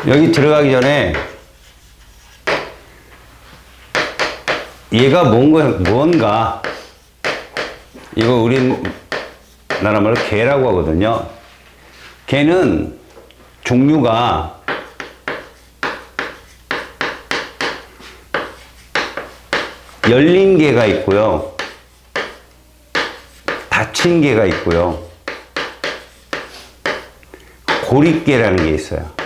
여기 들어가기 전에 얘가 뭔가 이거 우리나라 말로 개라고 하거든요. 개는 종류가 열린 개가 있고요, 닫힌 개가 있고요, 고립개라는 게 있어요.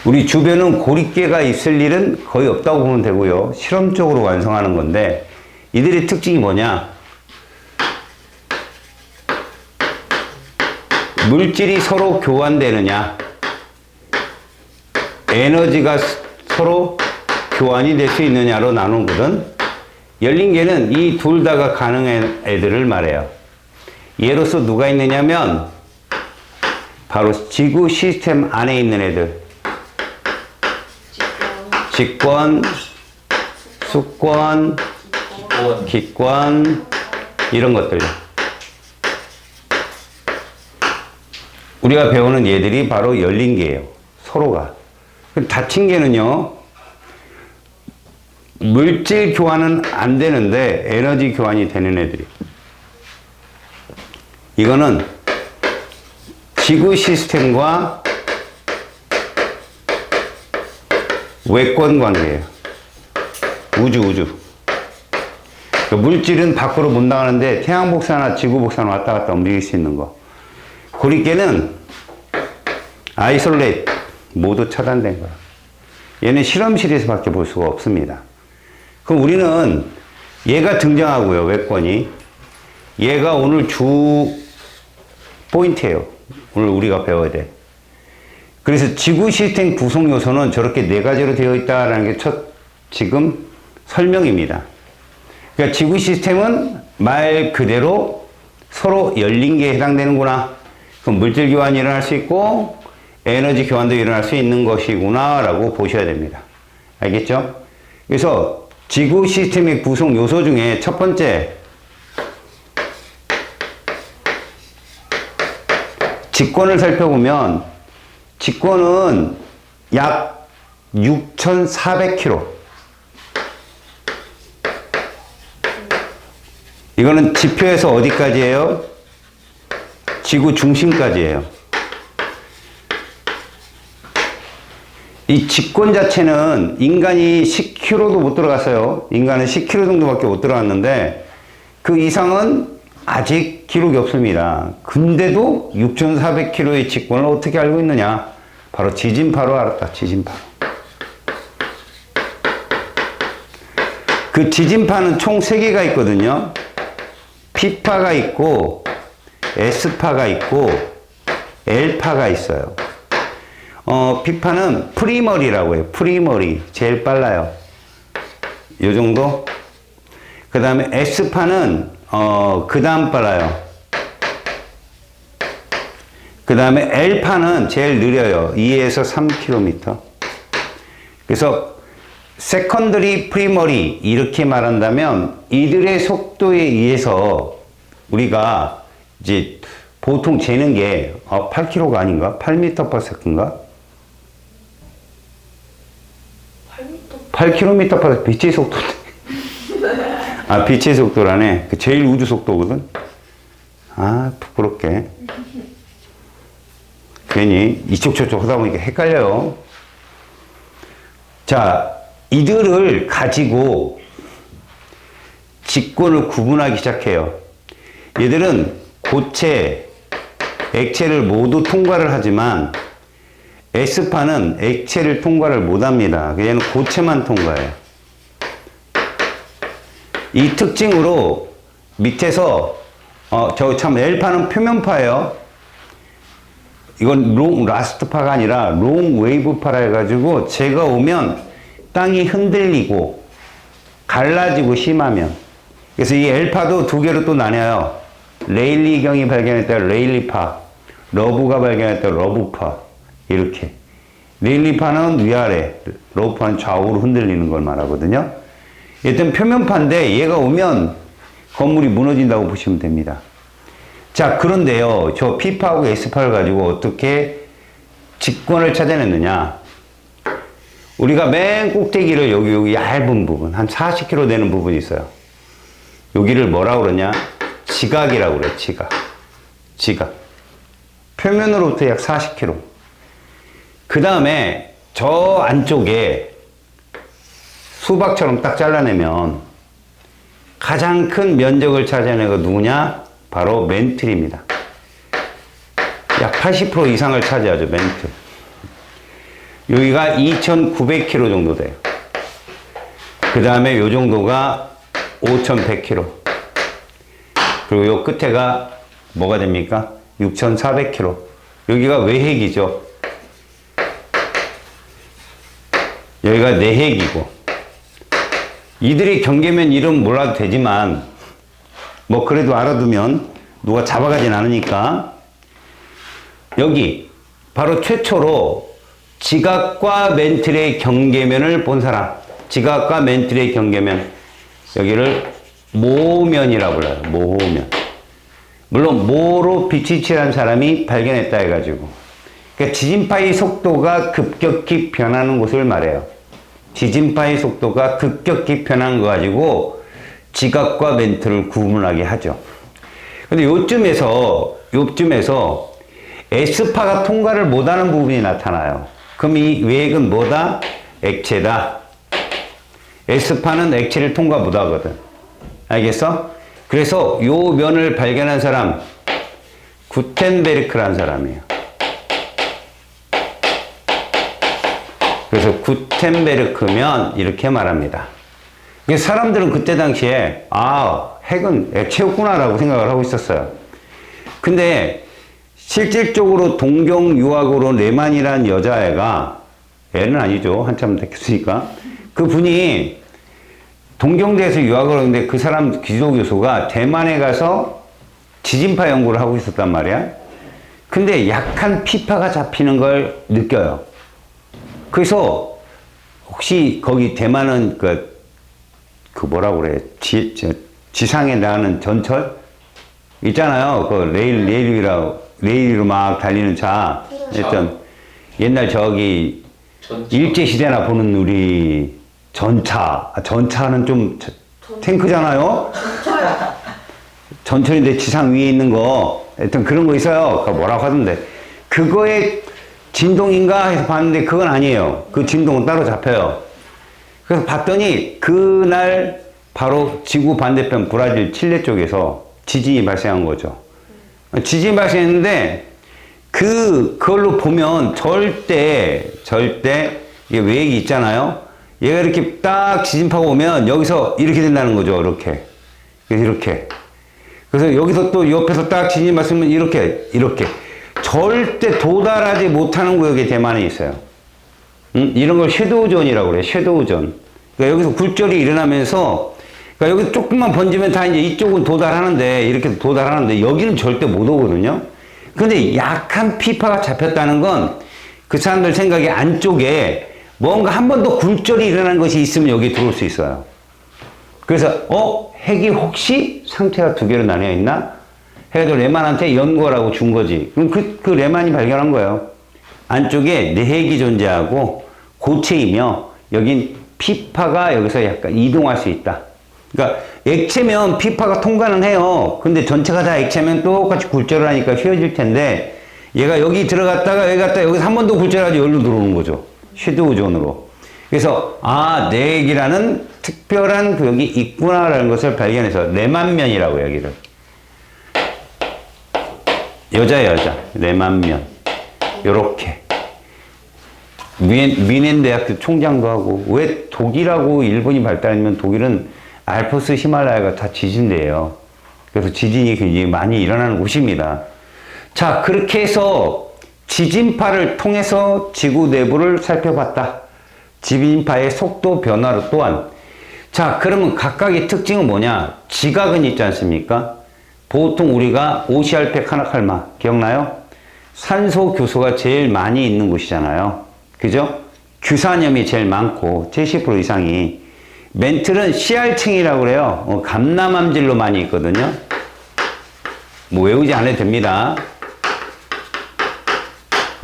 우리 주변은 고립개가 있을 일은 거의 없다고 보면 되고요. 실험적으로 완성하는 건데, 이들의 특징이 뭐냐? 물질이 서로 교환되느냐, 에너지가 서로 교환이 될 수 있느냐로 나누거든. 열린 개는 이 둘 다가 가능한 애들을 말해요. 예로서 누가 있느냐면 바로 지구 시스템 안에 있는 애들. 직권, 수권, 기권, 이런 것들. 우리가 배우는 얘들이 바로 열린 개예요. 서로가. 닫힌 개는요, 물질 교환은 안 되는데 에너지 교환이 되는 애들이. 이거는 지구 시스템과 외권 관계예요. 우주. 물질은 밖으로 못 나가는데 태양 복사나 지구 복사는 왔다 갔다 움직일 수 있는 거. 고립개는 아이솔레이트, 모두 차단된 거야. 얘는 실험실에서밖에 볼 수가 없습니다. 그럼 우리는 얘가 등장하고요, 외권이. 얘가 오늘 주 포인트예요. 오늘 우리가 배워야 돼. 그래서 지구 시스템 구성 요소는 저렇게 네 가지로 되어 있다라는 게 첫 지금 설명입니다. 그러니까 지구 시스템은 말 그대로 서로 열린 게 해당되는구나. 그럼 물질 교환이 일어날 수 있고 에너지 교환도 일어날 수 있는 것이구나 라고 보셔야 됩니다. 알겠죠? 그래서 지구 시스템의 구성 요소 중에 첫 번째, 직권을 살펴보면 직권은 약 6,400km. 이거는 지표에서 어디까지예요? 지구 중심까지예요. 이 직권 자체는 인간이 10km도 못 들어갔어요. 인간은 10km 정도밖에 못 들어갔는데 그 이상은 아직 기록이 없습니다. 근데도 6,400km의 직권을 어떻게 알고 있느냐? 바로 지진파로 알았다. 지진파로. 그 지진파는 총 3개가 있거든요. P파가 있고 S파가 있고 L파가 있어요. P파는 프리머리라고 해요. 프리머리. 제일 빨라요. 요 정도? 그 다음에 S파는 그 다음 빨라요. 그 다음에 L파는 제일 느려요. 2에서 3km. 그래서 세컨더리 프리머리 이렇게 말한다면 이들의 속도에 의해서 우리가 이제 보통 재는 게 8km가 아닌가? 8m/s인가? 8km/s 빛의 속도. 아, 빛의 속도라네. 그 제일 우주 속도거든. 아, 부끄럽게. 괜히 이쪽 저쪽 하다 보니까 헷갈려요. 자, 이들을 가지고 직권을 구분하기 시작해요. 얘들은 고체, 액체를 모두 통과를 하지만 S파는 액체를 통과를 못합니다. 얘는 고체만 통과해요. 이 특징으로 밑에서 저 참 L파는 표면파예요. 이건 롱 라스트파가 아니라 롱 웨이브파라 해가지고 제가 오면 땅이 흔들리고 갈라지고 심하면, 그래서 이 L파도 두 개로 또 나뉘어요. 레일리경이 발견했다 레일리파, 러브가 발견했다 러브파. 이렇게 레일리파는 위아래, 러브파는 좌우로 흔들리는 걸 말하거든요. 일단 표면파인데 얘가 오면 건물이 무너진다고 보시면 됩니다. 자, 그런데요, 저 P파하고 S파를 가지고 어떻게 직권을 찾아냈느냐? 우리가 맨 꼭대기를 여기 얇은 부분, 한 40km 되는 부분이 있어요. 여기를 뭐라고 그러냐? 지각이라고 그래, 지각. 지각. 표면으로부터 약 40km. 그 다음에 저 안쪽에 수박처럼 딱 잘라내면 가장 큰 면적을 차지하는 거 누구냐? 바로 멘틀입니다. 약 80% 이상을 차지하죠, 멘틀. 여기가 2,900km 정도 돼요. 그 다음에 요 정도가 5,100km. 그리고 요 끝에가 뭐가 됩니까? 6,400km. 여기가 외핵이죠. 여기가 내핵이고. 이들이 경계면 이름 몰라도 되지만, 뭐 그래도 알아두면 누가 잡아가진 않으니까, 여기 바로 최초로 지각과 멘틀의 경계면을 본 사람. 지각과 멘틀의 경계면. 여기를 모면이라고 불러요. 모면. 물론 모로 빛이 칠한 사람이 발견했다 해가지고. 그러니까 지진파의 속도가 급격히 변하는 곳을 말해요. 지진파의 속도가 급격히 변한 거 가지고 지각과 멘틀을 구분하게 하죠. 근데 요쯤에서 S파가 통과를 못하는 부분이 나타나요. 그럼 이 외액은 뭐다? 액체다. S파는 액체를 통과 못하거든. 알겠어? 그래서 요 면을 발견한 사람, 구텐베르크라는 사람이에요. 그래서 구텐베르크면 이렇게 말합니다. 사람들은 그때 당시에 핵은 액체였구나라고 생각을 하고 있었어요. 근데 실질적으로 동경 유학으로 레만이라는 여자애가, 애는 아니죠, 한참 됐으니까, 그 분이 동경대에서 유학을 하는데 그 사람 기조교수가 대만에 가서 지진파 연구를 하고 있었단 말이야. 근데 약한 피파가 잡히는 걸 느껴요. 그래서 혹시 거기 대만은 그 뭐라고 그래, 지상에 나가는 전철 있잖아요. 그 레일로 막 달리는 차. 일단 옛날 저기 일제시대나 보는 우리 전차는 좀 탱크잖아요. 전철인데 지상 위에 있는 거, 하여튼 그런 거 있어요. 그거 뭐라고 하던데. 그거의 진동인가 해서 봤는데 그건 아니에요. 그 진동은 따로 잡혀요. 그래서 봤더니 그날 바로 지구 반대편 브라질 칠레 쪽에서 지진이 발생한 거죠. 지진이 발생했는데 그걸로 보면 절대 이게 외액이 있잖아요. 얘가 이렇게 딱 지진파가 오면 여기서 이렇게 된다는 거죠. 이렇게. 그래서 여기서 또 옆에서 딱 지진이 발생하면 이렇게. 절대 도달하지 못하는 구역이 대만에 있어요. 이런 걸 섀도우존이라고 그래요. 섀도우존. 그러니까 여기서 굴절이 일어나면서, 그러니까 여기 조금만 번지면 다 이제 이쪽은 도달하는데, 이렇게 도달하는데, 여기는 절대 못 오거든요. 근데 약한 피파가 잡혔다는 건 그 사람들 생각에 안쪽에 뭔가 한 번 더 굴절이 일어난 것이 있으면 여기 들어올 수 있어요. 그래서, 핵이 혹시 상태가 두 개로 나뉘어 있나? 해가지고 레만한테 연구하라고 준 거지. 그럼 그 레만이 발견한 거예요. 안쪽에 내핵이 존재하고 고체이며 여긴 피파가 여기서 약간 이동할 수 있다. 그러니까 액체면 피파가 통과는 해요. 근데 전체가 다 액체면 똑같이 굴절을 하니까 휘어질 텐데 얘가 여기 들어갔다가 여기 갔다가 여기서 한 번 더 굴절하지 여기로 들어오는 거죠. 섀도우존으로. 그래서 내핵이라는 특별한 구역이 있구나라는 것을 발견해서 레만면이라고 여기를. 여자 레만면. 요렇게. 미넨 대학교 총장도 하고. 왜 독일하고 일본이 발달하면 독일은 알프스 히말라야가 다 지진대예요. 그래서 지진이 굉장히 많이 일어나는 곳입니다. 자, 그렇게 해서 지진파를 통해서 지구 내부를 살펴봤다. 지진파의 속도 변화로 또한. 자, 그러면 각각의 특징은 뭐냐? 지각은 있지 않습니까? 보통 우리가 오시알페 카나칼마 기억나요? 산소 교소가 제일 많이 있는 곳이잖아요. 그죠? 규산염이 제일 많고 70% 이상이. 멘틀은 씨알층이라고 그래요. 감람암질로 많이 있거든요. 뭐 외우지 않아도 됩니다.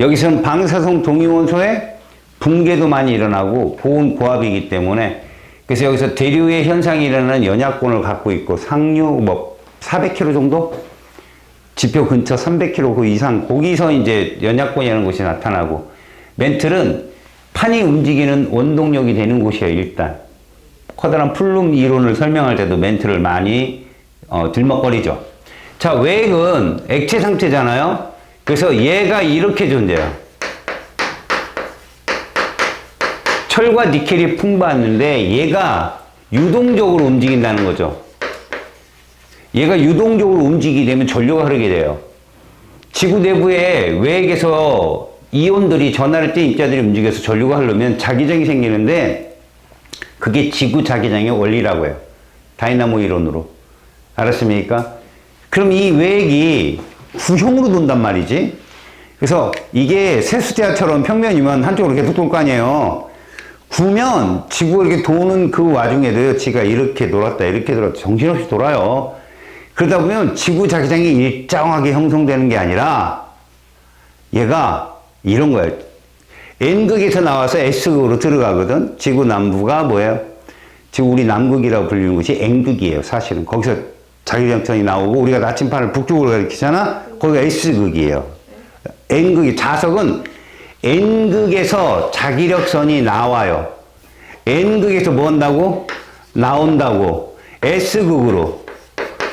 여기서는 방사성 동위원소의 붕괴도 많이 일어나고 고온 고압이기 때문에 그래서 여기서 대류의 현상이 일어나는 연약권을 갖고 있고 상류 뭐 400km 정도? 지표 근처 300km 그 이상 거기서 이제 연약권이라는 것이 나타나고 멘틀은 판이 움직이는 원동력이 되는 곳이에요. 일단 커다란 플룸 이론을 설명할 때도 멘틀을 많이 들먹거리죠. 자, 외액은 액체 상태잖아요. 그래서 얘가 이렇게 존재해요. 철과 니켈이 풍부한데 얘가 유동적으로 움직인다는 거죠. 얘가 유동적으로 움직이게 되면 전류가 흐르게 돼요. 지구 내부에 외액에서 이온들이 전하를 띤 입자들이 움직여서 전류가 흐르면 자기장이 생기는데 그게 지구 자기장의 원리라고 해요. 다이나모 이론으로. 알았습니까? 그럼 이 외액이 구형으로 돈단 말이지. 그래서 이게 세수대야처럼 평면이면 한쪽으로 계속 돌 거 아니에요. 구면 지구가 이렇게 도는 그 와중에도 지가 이렇게 돌았다 이렇게 돌았다 정신없이 돌아요. 그러다 보면 지구 자기장이 일정하게 형성되는 게 아니라 얘가 이런 거예요. N극에서 나와서 S극으로 들어가거든. 지구 남부가 뭐예요? 지금 우리 남극이라고 불리는 것이 N극이에요. 사실은 거기서 자기장성이 나오고 우리가 나침반을 북쪽으로 가리키잖아. 거기가 S극이에요. N극이 자석은 N극에서 자기력선이 나와요. N극에서 뭐 한다고? 나온다고. S극으로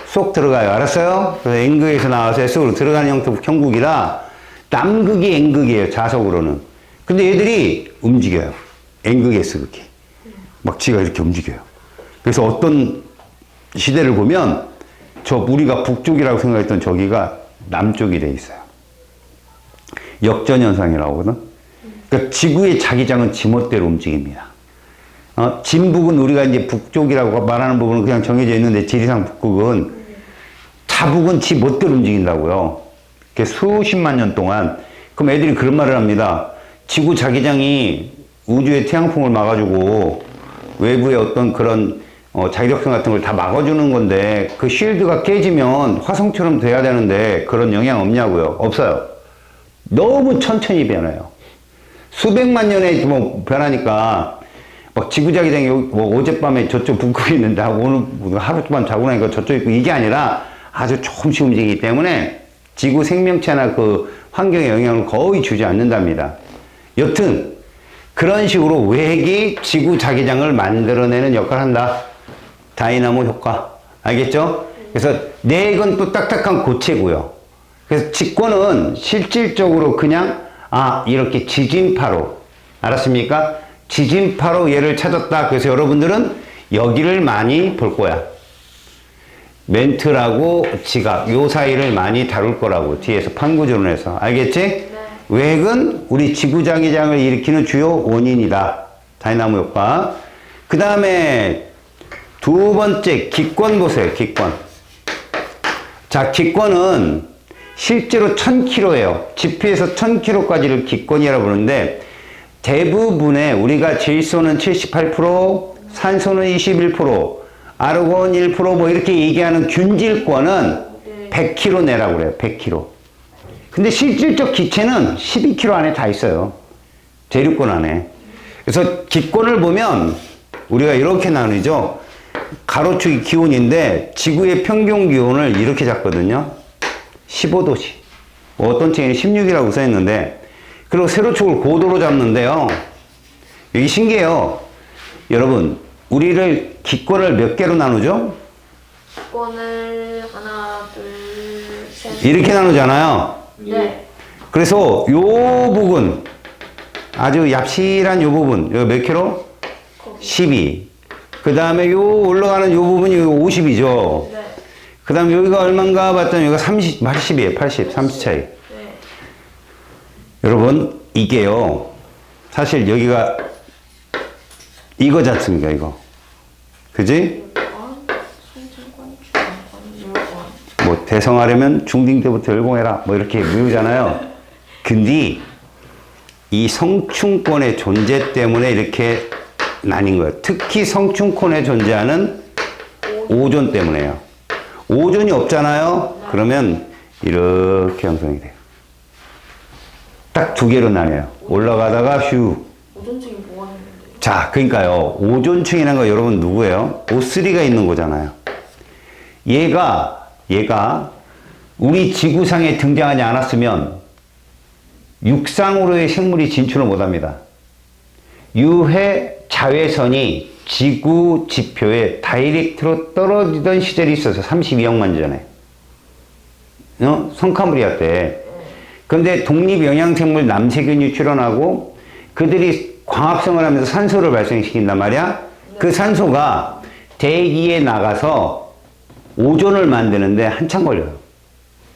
쏙 들어가요. 알았어요? 그래서 N극에서 나와서 S극으로 들어가는 형국이라 남극이 N극이에요. 자석으로는. 근데 얘들이 움직여요. N극, S극이. 막 지가 이렇게 움직여요. 그래서 어떤 시대를 보면 저 우리가 북쪽이라고 생각했던 저기가 남쪽이 돼 있어요. 역전현상이라고 하거든. 그러니까 지구의 자기장은 지멋대로 움직입니다. 진북은 우리가 이제 북쪽이라고 말하는 부분은 그냥 정해져 있는데 지리산 북극은 자북은 지 멋대로 움직인다고요. 수십만 년 동안. 그럼 애들이 그런 말을 합니다. 지구 자기장이 우주의 태양풍을 막아주고 외부의 어떤 그런 자기력선 같은 걸 다 막아주는 건데 그 쉴드가 깨지면 화성처럼 돼야 되는데 그런 영향 없냐고요. 없어요. 너무 천천히 변해요. 수백만 년에 뭐 변하니까 막 지구자기장이 뭐 어젯밤에 저쪽 북극에 있는데 오늘 하룻밤 자고 나니까 저쪽 있고 이게 아니라 아주 조금씩 움직이기 때문에 지구 생명체나 그 환경에 영향을 거의 주지 않는답니다. 여튼 그런 식으로 외핵이 지구 자기장을 만들어내는 역할을 한다. 다이나모 효과. 알겠죠? 그래서 내액은 또 딱딱한 고체고요. 그래서 직권은 실질적으로 그냥 이렇게 지진파로. 알았습니까? 지진파로 얘를 찾았다. 그래서 여러분들은 여기를 많이 볼 거야. 멘트라고 지각 요 사이를 많이 다룰 거라고 뒤에서 판구조론 해서. 알겠지? 네. 외핵은 우리 지구자기장을 일으키는 주요 원인이다. 다이나모 효과. 그 다음에 두 번째 기권 보세요. 기권. 자, 기권은 실제로 1000km예요. 지표에서 1000km까지를 기권이라고 부르는데 대부분의 우리가 질소는 78%, 산소는 21%, 아르곤 1% 뭐 이렇게 얘기하는 균질권은 100km 내라고 그래요. 100km. 근데 실질적 기체는 12km 안에 다 있어요. 대륙권 안에. 그래서 기권을 보면 우리가 이렇게 나누죠. 가로축이 기온인데 지구의 평균 기온을 이렇게 잡거든요. 15도씨. 어떤 책에는 16이라고 써있는데 그리고 세로축을 고도로 잡는데요. 여기 신기해요. 여러분, 우리를 기권을 몇 개로 나누죠? 기권을 하나, 둘, 셋. 이렇게 나누잖아요. 네. 그래서 요 부분, 아주 얍실한 요 부분, 이거 몇 킬로? 12. 그 다음에 요 올라가는 요 부분이 50이죠. 네. 그 다음에 여기가 얼마인가 봤더니 여기가 80이에요. 80, 30 차이. 네. 여러분, 이게요. 사실 여기가 이거지 않습니까, 이거. 그지? 뭐, 대성하려면 중딩 때부터 열공해라. 뭐, 이렇게 무효잖아요. 근데, 이 성충권의 존재 때문에 이렇게 나뉜 거예요. 특히 성충권에 존재하는 오존 때문에요. 오존이 없잖아요? 그러면 이렇게 형성이 돼요. 딱 두 개로 나뉘어요. 올라가다가 휴. 오존층이 뭐 하는 건데? 자, 그러니까요. 오존층이라는 거 여러분 누구예요? O3가 있는 거잖아요. 얘가 우리 지구상에 등장하지 않았으면 육상으로의 생물이 진출을 못합니다. 유해 자외선이 지구 지표에 다이렉트로 떨어지던 시절이 있어서 32억만 전에. 성카브리아 때. 근데 독립영양생물 남세균이 출현하고 그들이 광합성을 하면서 산소를 발생시킨단 말이야. 그 산소가 대기에 나가서 오존을 만드는데 한참 걸려요.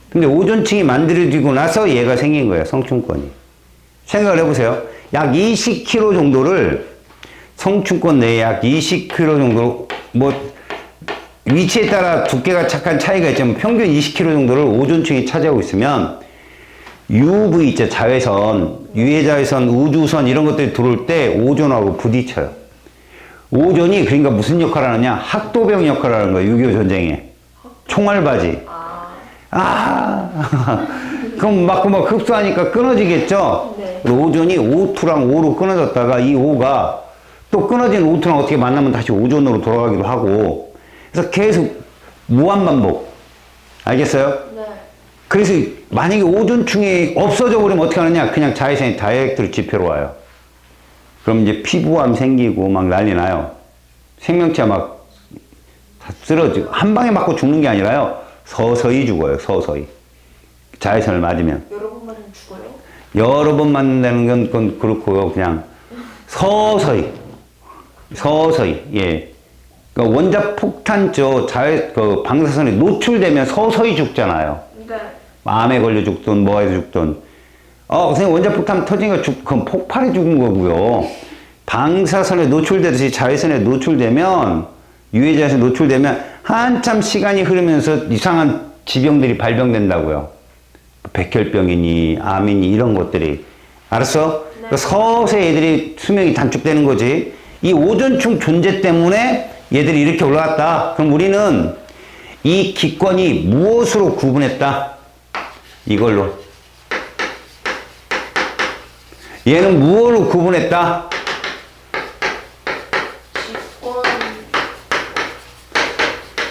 근데 오존층이 만들어지고 나서 얘가 생긴 거예요. 성층권이. 생각을 해보세요. 약 20km 정도를 성층권 내에 약 20km 정도 뭐 위치에 따라 두께가 약간 차이가 있지만 평균 20km 정도를 오존층이 차지하고 있으면 UV 있죠. 자외선, 유해자외선, 우주선 이런 것들이 들어올 때 오존하고 부딪혀요. 오존이 그러니까 무슨 역할을 하느냐? 학도병 역할을 하는 거예요. 6.25 전쟁에. 총알바지. 그럼 막 흡수하니까 끊어지겠죠? 네. 오존이 O2랑 O로 끊어졌다가 이 O가 또 끊어진 O2랑 어떻게 만나면 다시 오존으로 돌아가기도 하고 그래서 계속 무한반복. 알겠어요? 네. 그래서 만약에 오존층이 없어져 버리면 어떻게 하느냐? 그냥 자외선이 다이렉트로 지표로 와요. 그럼 이제 피부암 생기고 막 난리 나요. 생명체가 막 다 쓰러지고 한 방에 맞고 죽는 게 아니라요. 서서히 죽어요. 서서히. 자외선을 맞으면. 여러 번 맞으면 죽어요? 여러 번 맞는다는 건 그렇고요. 그냥 서서히. 예. 그러니까 원자 폭탄죠. 그 방사선에 노출되면 서서히 죽잖아요. 네. 암에 걸려 죽든 뭐에 죽든. 선생님 원자 폭탄 터지니까 그건 폭발해 죽은 거고요. 방사선에 노출되듯이 자외선에 노출되면 유해자에서 노출되면 한참 시간이 흐르면서 이상한 질병들이 발병된다고요. 백혈병이니 암이니 이런 것들이. 알았어? 네. 그러니까 서서히 애들이 수명이 단축되는 거지. 이 오존층 존재 때문에 얘들이 이렇게 올라왔다. 그럼 우리는 이 기권이 무엇으로 구분했다? 이걸로. 얘는 무엇으로 구분했다? 직권.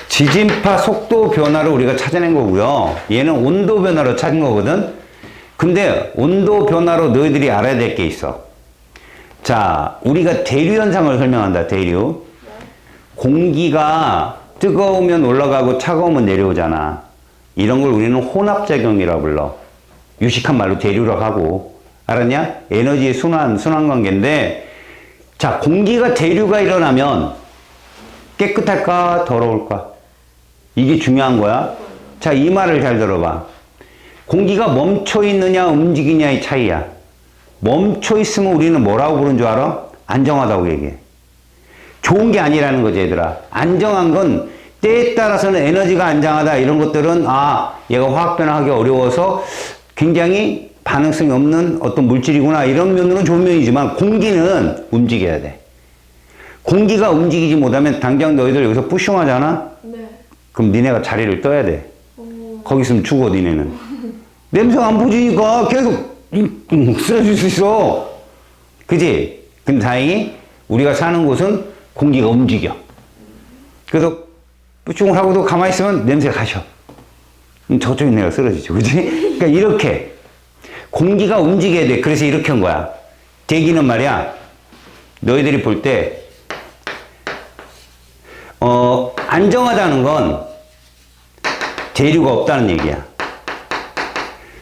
지진파 속도 변화를 우리가 찾아낸 거고요. 얘는 온도 변화로 찾은 거거든. 근데 온도 변화로 너희들이 알아야 될 게 있어. 자, 우리가 대류 현상을 설명한다. 대류. 공기가 뜨거우면 올라가고 차가우면 내려오잖아. 이런 걸 우리는 혼합작용이라고 불러. 유식한 말로 대류라고 하고. 알았냐? 에너지의 순환 관계인데, 자, 공기가 대류가 일어나면 깨끗할까? 더러울까? 이게 중요한 거야. 자, 이 말을 잘 들어봐. 공기가 멈춰 있느냐, 움직이냐의 차이야. 멈춰 있으면 우리는 뭐라고 부르는 줄 알아? 안정하다고 얘기해. 좋은 게 아니라는 거지, 얘들아. 안정한 건 때에 따라서는 에너지가 안정하다. 이런 것들은, 얘가 화학 변화하기 어려워서 굉장히 반응성이 없는 어떤 물질이구나. 이런 면으로는 좋은 면이지만 공기는 움직여야 돼. 공기가 움직이지 못하면 당장 너희들 여기서 뿌숑하잖아? 네. 그럼 니네가 자리를 떠야 돼. 오. 거기 있으면 죽어, 니네는. 냄새가 안 퍼지니까 계속 쓰러질 수 있어. 그지? 근데 다행히 우리가 사는 곳은 공기가 움직여. 그래서 뿌숑을 하고도 가만히 있으면 냄새가 가셔. 저쪽 있는 애가 쓰러지죠. 그지? 그러니까 이렇게 공기가 움직여야 돼. 그래서 이렇게 한 거야. 대기는 말이야. 너희들이 볼 때 안정하다는 건 대류가 없다는 얘기야.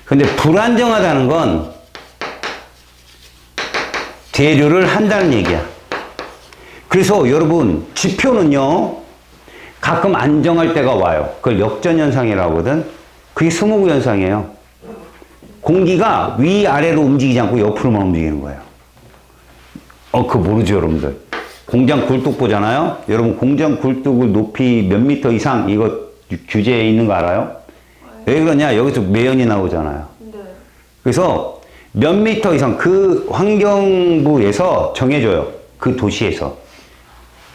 근데 불안정하다는 건 대류를 한다는 얘기야. 그래서 여러분 지표는요 가끔 안정할 때가 와요. 그걸 역전현상이라고 하거든. 그게 스모그 현상이에요. 공기가 위아래로 움직이지 않고 옆으로만 움직이는 거예요. 그거 모르죠 여러분들. 공장 굴뚝 보잖아요. 여러분 공장 굴뚝을 높이 몇 미터 이상 이거 규제에 있는 거 알아요? 왜 그러냐? 여기서 매연이 나오잖아요. 네. 그래서 몇 미터 이상 그 환경부에서 정해줘요. 그 도시에서.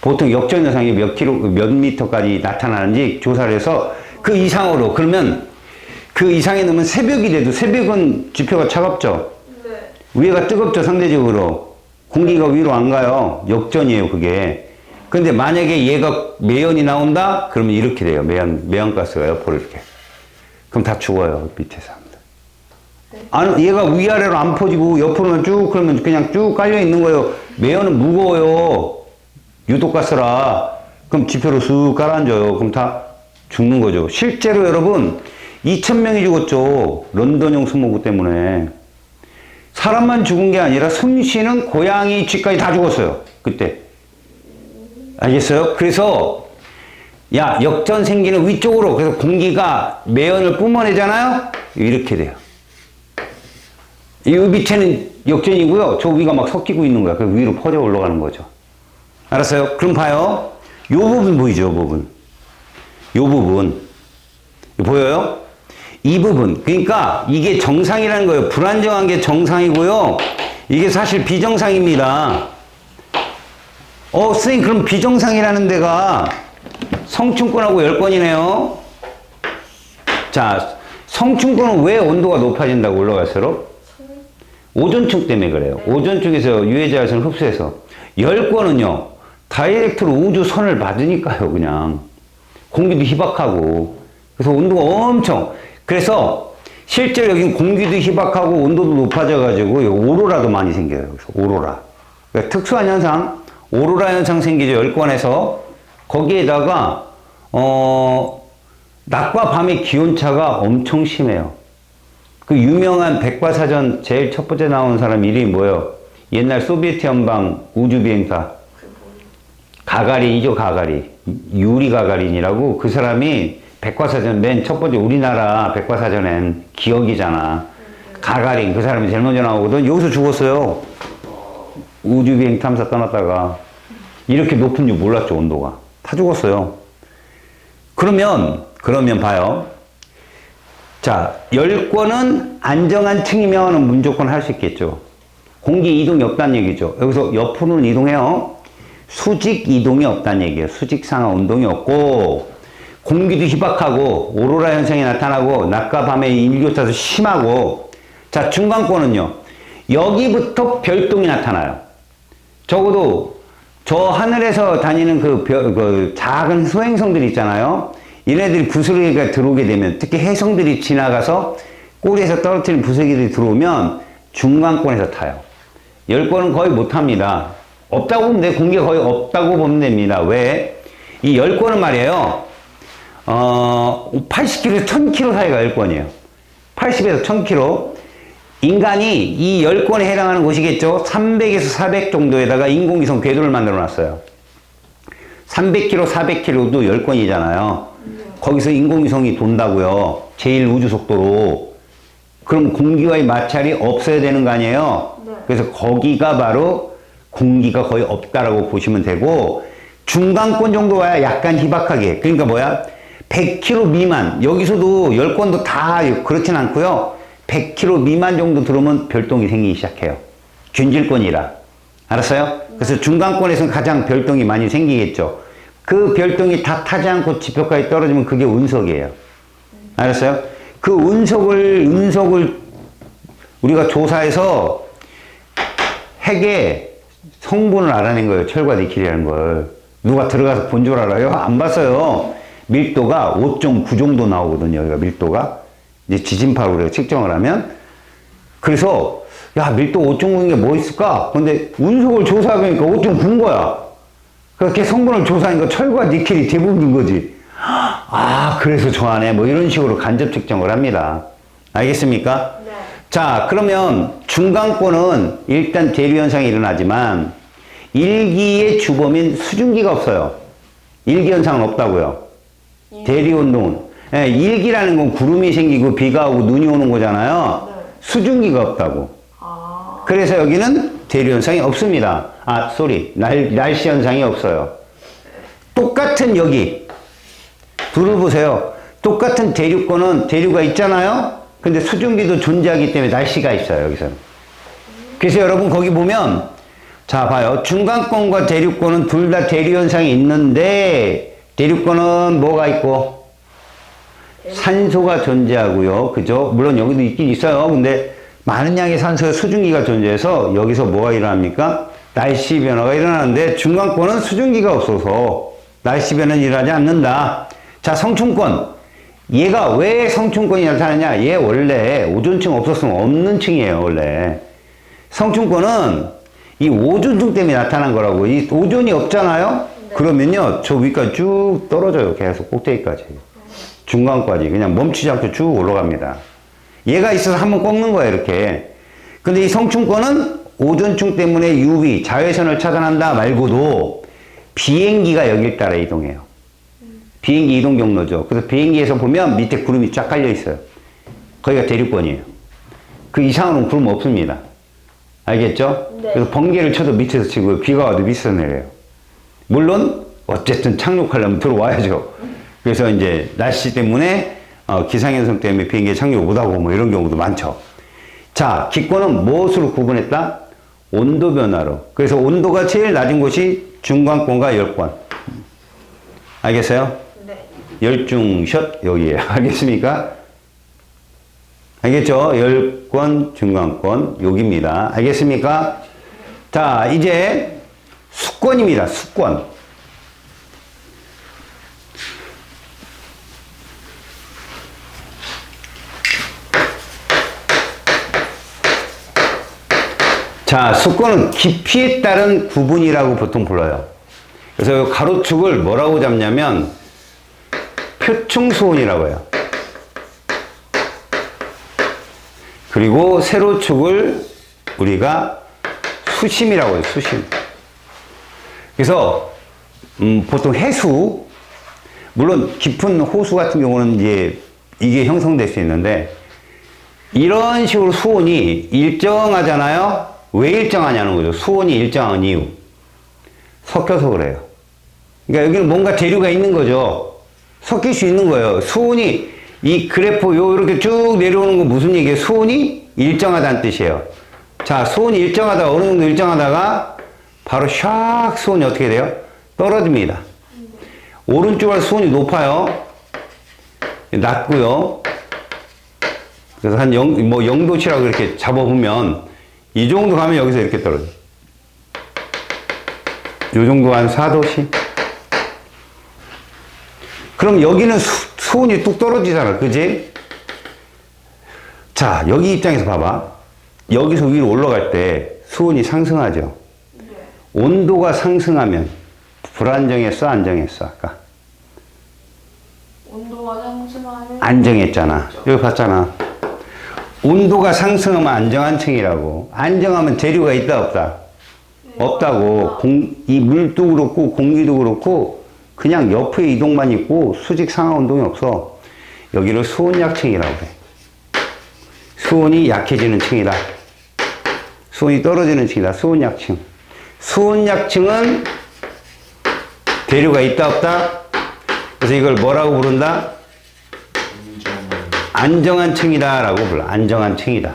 보통 역전현상이 몇 미터까지 나타나는지 조사를 해서 그 이상으로. 그러면 그 이상에 넣으면 새벽이 돼도 새벽은 지표가 차갑죠? 네. 위에가 뜨겁죠, 상대적으로. 공기가 위로 안 가요. 역전이에요, 그게. 근데 만약에 얘가 매연이 나온다? 그러면 이렇게 돼요. 매연가스가 옆으로 이렇게. 그럼 다 죽어요, 밑에 사람들. 안, 얘가 위아래로 안 퍼지고 옆으로만 쭉, 그러면 그냥 쭉 깔려 있는 거예요. 매연은 무거워요. 유독가스라. 그럼 지표로 쑥 깔아앉아요. 그럼 다 죽는 거죠. 실제로 여러분, 2,000명이 죽었죠. 런던형 스모그 때문에. 사람만 죽은 게 아니라 숨 쉬는 고양이, 쥐까지 다 죽었어요. 그때. 알겠어요? 그래서 야, 역전 생기는 위쪽으로. 그래서 공기가 매연을 뿜어내잖아요. 이렇게 돼요. 이 밑에는 역전이고요. 저 위가 막 섞이고 있는 거야. 그 위로 퍼져 올라가는 거죠. 알았어요? 그럼 봐요. 요 부분 보이죠? 요 부분. 요 부분. 보여요? 이 부분. 그러니까 이게 정상이라는 거예요. 불안정한 게 정상이고요. 이게 사실 비정상입니다. 선생님, 그럼 비정상이라는 데가 성층권하고 열권이네요. 자, 성층권은 왜 온도가 높아진다고 올라갈수록? 오존층 때문에 그래요. 오존층에서 유해자열선을 흡수해서. 열권은요, 다이렉트로 우주 선을 받으니까요, 그냥. 공기도 희박하고. 그래서 온도가 엄청. 그래서 실제로 여긴 공기도 희박하고 온도도 높아져가지고 오로라도 많이 생겨요. 여기서 오로라. 그러니까 특수한 현상, 오로라 현상 생기죠. 열권에서. 거기에다가, 낮과 밤의 기온차가 엄청 심해요. 그 유명한 백과사전 제일 첫 번째 나온 사람 이름이 뭐예요? 옛날 소비에트 연방 우주비행사. 가가린이죠, 가가린. 유리 가가린이라고 그 사람이 백과사전 맨 첫 번째 우리나라 백과사전엔 기억이잖아. 가가린 그 사람이 제일 먼저 나오거든. 여기서 죽었어요. 우주비행 탐사 떠났다가. 이렇게 높은 줄 몰랐죠, 온도가. 다 죽었어요. 그러면 봐요. 자, 열권은 안정한 층이면 무조건 할 수 있겠죠. 공기 이동이 없다는 얘기죠. 여기서 옆으로는 이동해요. 수직 이동이 없다는 얘기예요. 수직 상하 운동이 없고, 공기도 희박하고, 오로라 현상이 나타나고, 낮과 밤의 일교차도 심하고, 자, 중간권은요. 여기부터 별똥이 나타나요. 적어도 저 하늘에서 다니는 그 작은 소행성들 있잖아요. 얘네들이 부스러기가 들어오게 되면, 특히 해성들이 지나가서 꼬리에서 떨어뜨린 부스러기들이 들어오면 중간권에서 타요. 열권은 거의 못합니다. 없다고 보면 돼. 공기가 거의 없다고 보면 됩니다. 왜? 이 열권은 말이에요. 80km에서 1000km 사이가 열권이에요. 80에서 1000km. 인간이 이 열권에 해당하는 곳이겠죠. 300에서 400 정도에다가 인공위성 궤도를 만들어 놨어요. 300km, 400km도 열권이잖아요. 거기서 인공위성이 돈다고요. 제일 우주 속도로. 그럼 공기와의 마찰이 없어야 되는 거 아니에요? 네. 그래서 거기가 바로 공기가 거의 없다라고 보시면 되고, 중간권 정도 와야 약간 희박하게. 그러니까 뭐야? 100km 미만. 여기서도 열권도 다 그렇진 않고요. 100km 미만 정도 들어오면 별똥이 생기기 시작해요. 균질권이라. 알았어요? 그래서 중간권에서는 가장 별똥이 많이 생기겠죠. 그 별똥이 다 타지 않고 지표까지 떨어지면 그게 운석이에요. 알았어요? 그 운석을 우리가 조사해서 핵의 성분을 알아낸 거예요. 철과 니켈이라는 걸. 누가 들어가서 본 줄 알아요? 안 봤어요. 밀도가 5.9 정도 나오거든요. 여기가 밀도가. 이제 지진파로 우리가 측정을 하면. 그래서, 야, 밀도 5.9인 게 뭐 있을까? 근데 운석을 조사해보니까 5.9인 거야. 그렇게 성분을 조사하니까 철과 니켈이 대부분인 거지. 아, 그래서 저 안에 뭐 이런 식으로 간접 측정을 합니다. 알겠습니까? 네. 자, 그러면 중간권은 일단 대류현상이 일어나지만 일기의 주범인 수증기가 없어요. 일기현상은 없다고요. 예. 대류운동은. 예, 일기라는 건 구름이 생기고 비가 오고 눈이 오는 거잖아요. 네. 수증기가 없다고. 아. 그래서 여기는 대류현상이 없습니다. 날씨 현상이 없어요. 똑같은 여기 불을 보세요. 똑같은 대류권은 대류가 있잖아요. 근데 수증기도 존재하기 때문에 날씨가 있어요. 여기서는. 그래서 여러분 거기 보면 자 봐요. 중간권과 대류권은 둘 다 대류현상이 있는데 대류권은 뭐가 있고 산소가 존재하고요. 그죠? 물론 여기도 있긴 있어요. 근데 많은 양의 산소의 수증기가 존재해서 여기서 뭐가 일어납니까? 날씨 변화가 일어나는데 중간권은 수증기가 없어서 날씨 변화는 일어나지 않는다. 자, 성층권. 얘가 왜 성층권이 나타나냐? 얘 원래 오존층 없었으면 없는 층이에요, 원래. 성층권은 이 오존층 때문에 나타난 거라고. 이 오존이 없잖아요? 네. 그러면요, 저 위까지 쭉 떨어져요. 계속 꼭대기까지. 중간까지. 그냥 멈추지 않고 쭉 올라갑니다. 얘가 있어서 한번 꺾는 거야, 이렇게. 근데 이 성층권은 오존층 때문에 UV, 자외선을 차단한다 말고도 비행기가 여길 따라 이동해요. 비행기 이동 경로죠. 그래서 비행기에서 보면 밑에 구름이 쫙 깔려 있어요. 거기가 대륙권이에요. 그 이상으로는 구름 없습니다. 알겠죠? 네. 그래서 번개를 쳐도 밑에서 치고 비가 와도 밑에서 내려요. 물론 어쨌든 착륙하려면 들어와야죠. 그래서 이제 날씨 때문에 기상현상 때문에 비행기에 착륙 못하고 뭐 이런 경우도 많죠. 자, 기권은 무엇으로 구분했다? 온도 변화로. 그래서 온도가 제일 낮은 곳이 중간권과 열권. 알겠어요? 네. 열중샷 여기에요. 알겠습니까? 알겠죠? 열권, 중간권 여기입니다. 알겠습니까? 자, 이제 수권입니다. 수권. 자, 수권은 깊이에 따른 구분이라고 보통 불러요. 그래서 이 가로축을 뭐라고 잡냐면 표층수온이라고 해요. 그리고 세로축을 우리가 수심이라고 해요. 수심. 그래서 보통 해수, 물론 깊은 호수 같은 경우는 이제 이게 형성될 수 있는데 이런 식으로 수온이 일정하잖아요. 왜 일정하냐는 거죠. 수온이 일정한 이유. 섞여서 그래요. 그러니까 여기는 뭔가 대류가 있는 거죠. 섞일 수 있는 거예요. 수온이 이 그래프 이렇게 쭉 내려오는 건 무슨 얘기예요? 수온이 일정하다는 뜻이에요. 자, 수온이 일정하다가 어느 정도 일정하다가 바로 샥 수온이 어떻게 돼요? 떨어집니다. 오른쪽으로 수온이 높아요. 낮고요. 그래서 한 0도치라고 이렇게 잡아보면 이 정도 가면 여기서 이렇게 떨어져요. 요 정도 한 4도씨? 그럼 여기는 수온이 뚝 떨어지잖아. 그지? 자, 여기 입장에서 봐봐. 여기서 위로 올라갈 때 수온이 상승하죠. 네. 온도가 상승하면 불안정했어? 안정했어? 아까? 온도가 상승하는 안정했잖아. 여기 봤잖아. 온도가 상승하면 안정한 층이라고. 안정하면 대류가 있다 없다? 없다고. 이 물도 그렇고 공기도 그렇고 그냥 옆에 이동만 있고 수직 상하 운동이 없어. 여기를 수온약층이라고 해. 수온이 약해지는 층이다. 수온이 떨어지는 층이다. 수온약층. 수온약층은 대류가 있다 없다? 그래서 이걸 뭐라고 부른다? 안정한 층이다 라고 불러. 안정한 층이다.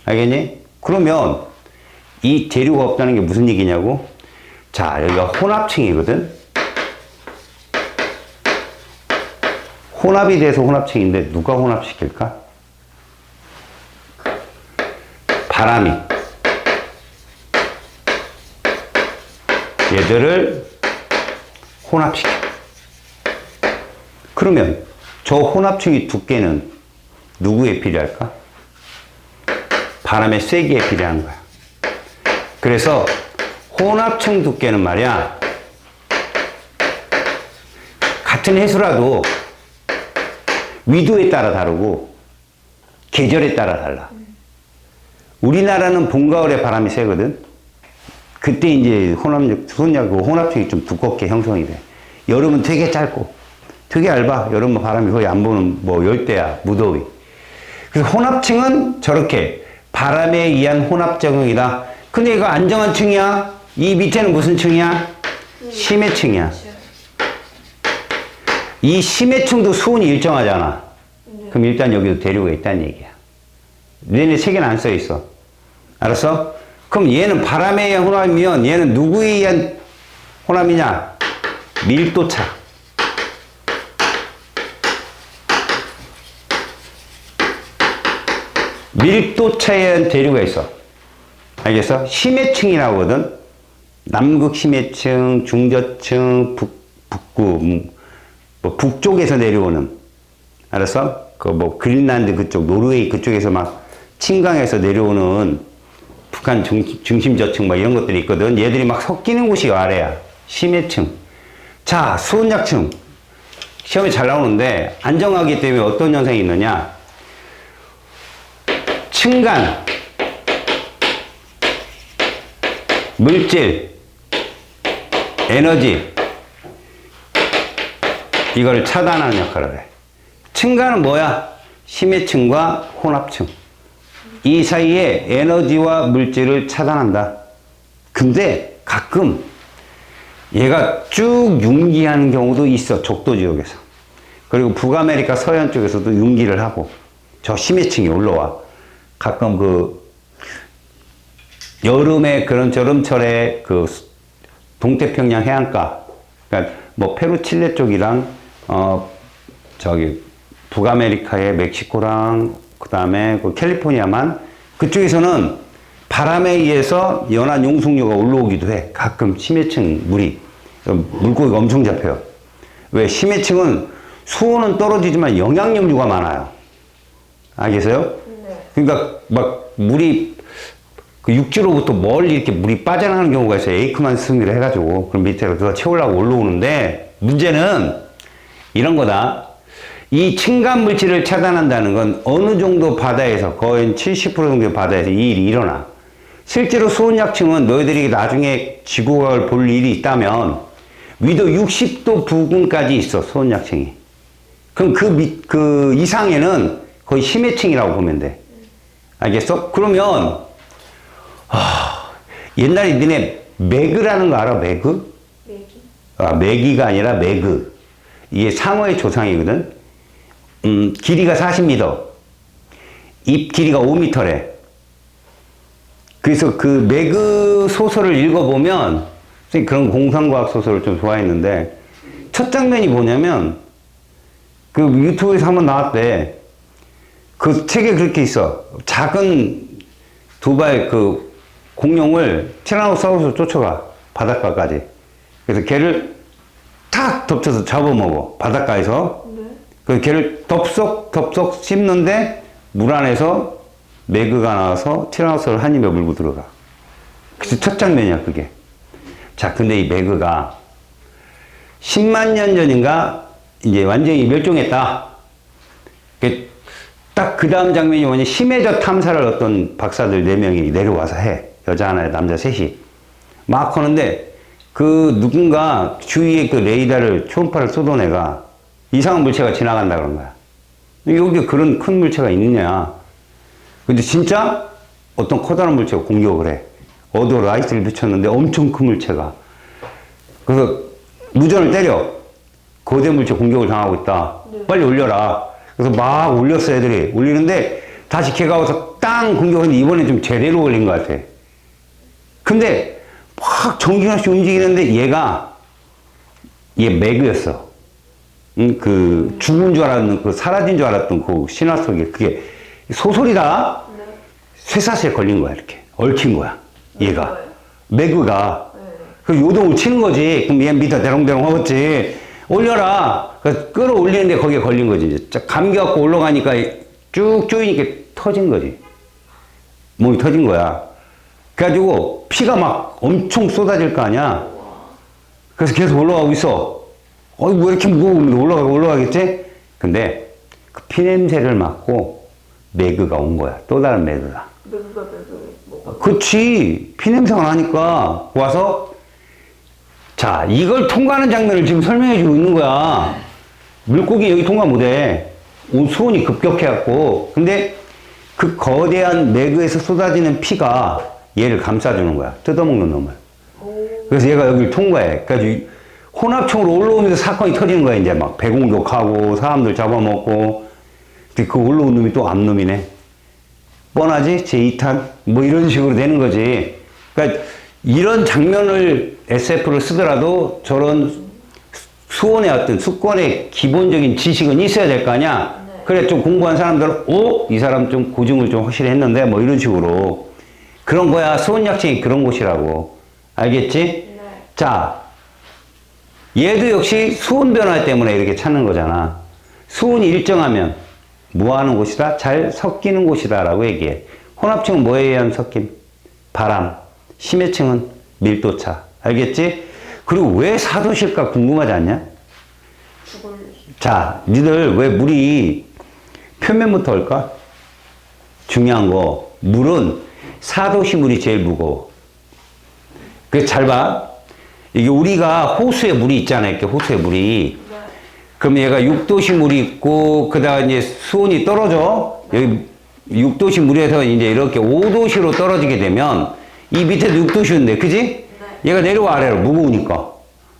알겠니? 그러면 이 대류가 없다는 게 무슨 얘기냐고? 자, 여기가 혼합층이거든? 혼합이 돼서 혼합층인데 누가 혼합시킬까? 바람이. 얘들을 혼합시켜. 그러면 저 혼합층의 두께는 누구에 필요할까? 바람의 세기에 필요한 거야. 그래서 혼합층 두께는 말이야, 같은 해수라도 위도에 따라 다르고 계절에 따라 달라. 우리나라는 봄, 가을에 바람이 세거든. 그때 이제 혼합층이 좀 두껍게 형성이 돼. 여름은 되게 짧고 되게 얇아. 여름은 바람이 거의 안 부는 뭐 열대야, 무더위. 그래서 혼합층은 저렇게 바람에 의한 혼합적응이다. 근데 이거 안정한 층이야? 이 밑에는 무슨 층이야? 심해층이야. 이 심해층도 수온이 일정하잖아. 그럼 일단 여기도 대류가 있다는 얘기야. 얘네 책에는 안 써 있어. 알았어? 그럼 얘는 바람에 의한 혼합이면 얘는 누구에 의한 혼합이냐? 밀도차. 밀도 차이에 대한 대류가 있어. 알겠어? 심해층이라고 하거든. 남극 심해층, 중저층, 북구, 뭐 북쪽에서 내려오는. 알았어? 그 뭐 그린란드 그쪽, 노르웨이 그쪽에서 막 침강에서 내려오는 북한 중심 저층 막 이런 것들이 있거든. 얘들이 막 섞이는 곳이 아래야. 심해층. 자, 수온약층. 시험에 잘 나오는데 안정하기 때문에 어떤 현상이 있느냐? 층간, 물질, 에너지 이걸 차단하는 역할을 해. 층간은 뭐야? 심해층과 혼합층. 이 사이에 에너지와 물질을 차단한다. 근데 가끔 얘가 쭉 융기하는 경우도 있어. 적도 지역에서. 그리고 북아메리카 서해안 쪽에서도 융기를 하고 저 심해층이 올라와. 가끔 그 여름에 그런 저름철에 그 동태평양 해안가, 그러니까 뭐 페루 칠레 쪽이랑 저기 북아메리카의 멕시코랑 그다음에 그 캘리포니아만 그쪽에서는 바람에 의해서 연안 용숙류가 올라오기도 해. 가끔 심해층 물이 물고기가 엄청 잡혀요. 왜? 심해층은 수온은 떨어지지만 영양염류가 많아요. 알겠어요? 네. 그러니까 막 물이 그 육지로부터 멀리 이렇게 물이 빠져나가는 경우가 있어요. 에이크만 승리를 해가지고 그럼 밑에로 그거 채우려고 올라오는데 문제는 이런 거다. 이 층간 물질을 차단한다는 건 어느 정도 바다에서 거의 70% 정도의 바다에서 이 일이 일어나. 실제로 수온약층은 너희들이 나중에 지구과학을 볼 일이 있다면 위도 60도 부근까지 있어. 수온약층이. 그럼 그 이상에는 거의 심해층이라고 보면 돼. 알겠어? 그러면 옛날에 너네 매그라는 거 알아? 매그? 메기? 매기가 아니라 매그. 이게 상어의 조상이거든. 길이가 40m, 입 길이가 5m래. 그래서 그 매그 소설을 읽어보면, 선생님 그런 공상과학 소설을 좀 좋아했는데, 첫 장면이 뭐냐면, 그 유튜브에서 한번 나왔대. 그 책에 그렇게 있어. 작은 두발 그 공룡을 티라노사우루스 쫓아가. 바닷가까지. 그래서 걔를 탁 덮쳐서 잡아먹어. 바닷가에서. 네. 그 걔를 덥석 씹는데 물 안에서 매그가 나와서 티라노사우루스를 한 입에 물고 들어가. 그래서 첫 장면이야, 그게. 자, 근데 이 매그가 10만 년 전인가 이제 완전히 멸종했다. 딱 그 다음 장면이 뭐냐, 심해저 탐사를 어떤 박사들 4명이 내려와서 해. 여자 하나에 남자 셋이. 막 하는데 그 누군가 주위에 그 레이더를 초음파를 쏘던 애가 이상한 물체가 지나간다 그런 거야. 여기 그런 큰 물체가 있느냐. 근데 진짜 어떤 커다란 물체가 공격을 해. 어디로 라이트를 비쳤는데 엄청 큰 물체가. 그래서 무전을 때려. 거대 물체 공격을 당하고 있다. 네. 빨리 올려라. 그래서 막 올렸어, 애들이. 올리는데 다시 걔가 와서 땅 공격했는데 이번엔 좀 제대로 올린 것 같아. 근데 막 정신없이 움직이는데 얘 매그였어. 그 죽은 줄 알았는, 그 사라진 줄 알았던 그 신화 속에 그게 소설이다. 네. 쇠사슬에 걸린 거야, 이렇게. 얽힌 거야, 얘가. 매그가요? 매그가. 네. 그 요동을 치는 거지. 그럼 얘 밑에 대롱대롱 하겠지. 올려라. 그래서 끌어올리는데 거기에 걸린 거지. 이제 감겨갖고 올라가니까 쭉 조이니까 터진 거지. 몸이 터진 거야. 그래가지고 피가 막 엄청 쏟아질 거 아니야. 그래서 계속 올라가고 있어. 왜 이렇게 무거워? 올라가겠지? 근데 그 피 냄새를 맡고 매그가 온 거야. 또 다른 매그가. 매그가 뭐가? 그치. 피 냄새가 나니까 와서 자, 이걸 통과하는 장면을 지금 설명해주고 있는 거야. 물고기 여기 통과 못해. 수온이 급격해갖고. 근데 그 거대한 매그에서 쏟아지는 피가 얘를 감싸주는 거야. 뜯어먹는 놈을. 그래서 얘가 여기를 통과해. 그래가지고 혼합총으로 올라오면서 사건이 터지는 거야. 이제 막 배공격하고 사람들 잡아먹고. 근데 그 올라온 놈이 또 앞놈이네. 뻔하지? 제2탄? 뭐 이런 식으로 되는 거지. 그러니까 이런 장면을 SF를 쓰더라도 저런 수온의 어떤 수권의 기본적인 지식은 있어야 될 거 아니야? 네. 그래, 좀 공부한 사람들은, 이 사람 좀 고증을 좀 확실히 했는데, 뭐 이런 식으로. 그런 거야. 수온약층이 그런 곳이라고. 알겠지? 네. 자, 얘도 역시 수온 변화 때문에 이렇게 찾는 거잖아. 수온이 일정하면 뭐 하는 곳이다? 잘 섞이는 곳이다 라고 얘기해. 혼합층은 뭐에 의한 섞임? 바람. 심해층은 밀도차. 알겠지? 그리고 왜 4도실까 궁금하지 않냐? 죽을. 자, 니들 왜 물이 표면부터 올까? 중요한 거. 물은 4도시 물이 제일 무거워. 그래서 잘 봐. 이게 우리가 호수에 물이 있잖아. 이렇게 호수에 물이. 네. 그럼 얘가 6도시 물이 있고, 그 다음에 이제 수온이 떨어져. 여기 6도시 물에서 이제 이렇게 5도시로 떨어지게 되면, 이 밑에도 6도시인데, 그지? 네. 얘가 내려와 아래로 무거우니까.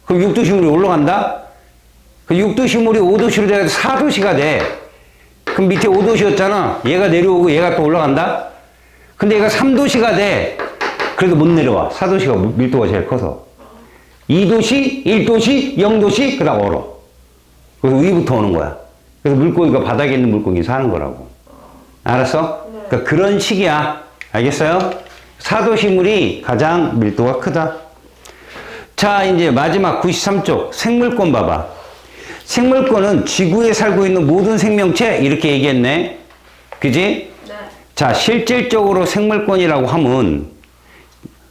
그럼 6도시 물이 올라간다? 그 6도시 물이 5도시로 돼서 4도시가 돼. 그럼 밑에 5도시였잖아. 얘가 내려오고 얘가 또 올라간다? 근데 얘가 3도시가 돼. 그래도 못 내려와. 4도시가 밀도가 제일 커서. 2도시, 1도시, 0도시, 그 다음 얼어. 그래서 위부터 오는 거야. 그래서 물고기가 바닥에 있는 물고기 사는 거라고. 알았어? 네. 그러니까 그런 식이야. 알겠어요? 4도시 물이 가장 밀도가 크다. 자, 이제 마지막 93쪽. 생물권 봐봐. 생물권은 지구에 살고 있는 모든 생명체, 이렇게 얘기했네. 그지? 네. 자, 실질적으로 생물권이라고 하면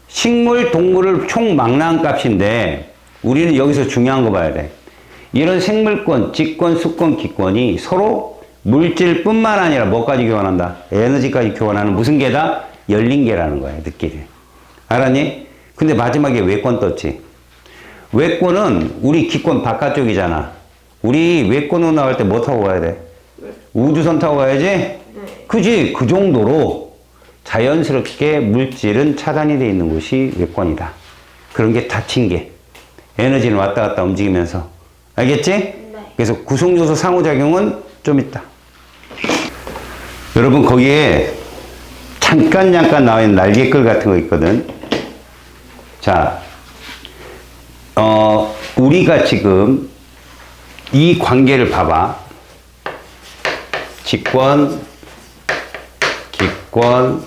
식물, 동물을 총 망라한 값인데 우리는 여기서 중요한 거 봐야 돼. 이런 생물권, 직권, 수권, 기권이 서로 물질뿐만 아니라 뭐까지 교환한다? 에너지까지 교환하는 무슨 개다? 열린 개라는 거야, 느끼리. 알았니? 근데 마지막에 외권 떴지. 외권은 우리 기권 바깥쪽이잖아. 우리 외권으로 나갈 때 뭐 타고 가야 돼? 우주선 타고 가야지? 네. 그지? 그 정도로 자연스럽게 물질은 차단이 되어 있는 곳이 외권이다. 그런 게 닫힌 게. 에너지는 왔다 갔다 움직이면서. 알겠지? 네. 그래서 구성요소 상호작용은 좀 있다. 여러분, 거기에 잠깐 나와 있는 날개끌 같은 거 있거든. 자, 우리가 지금 이 관계를 봐봐. 직권, 기권,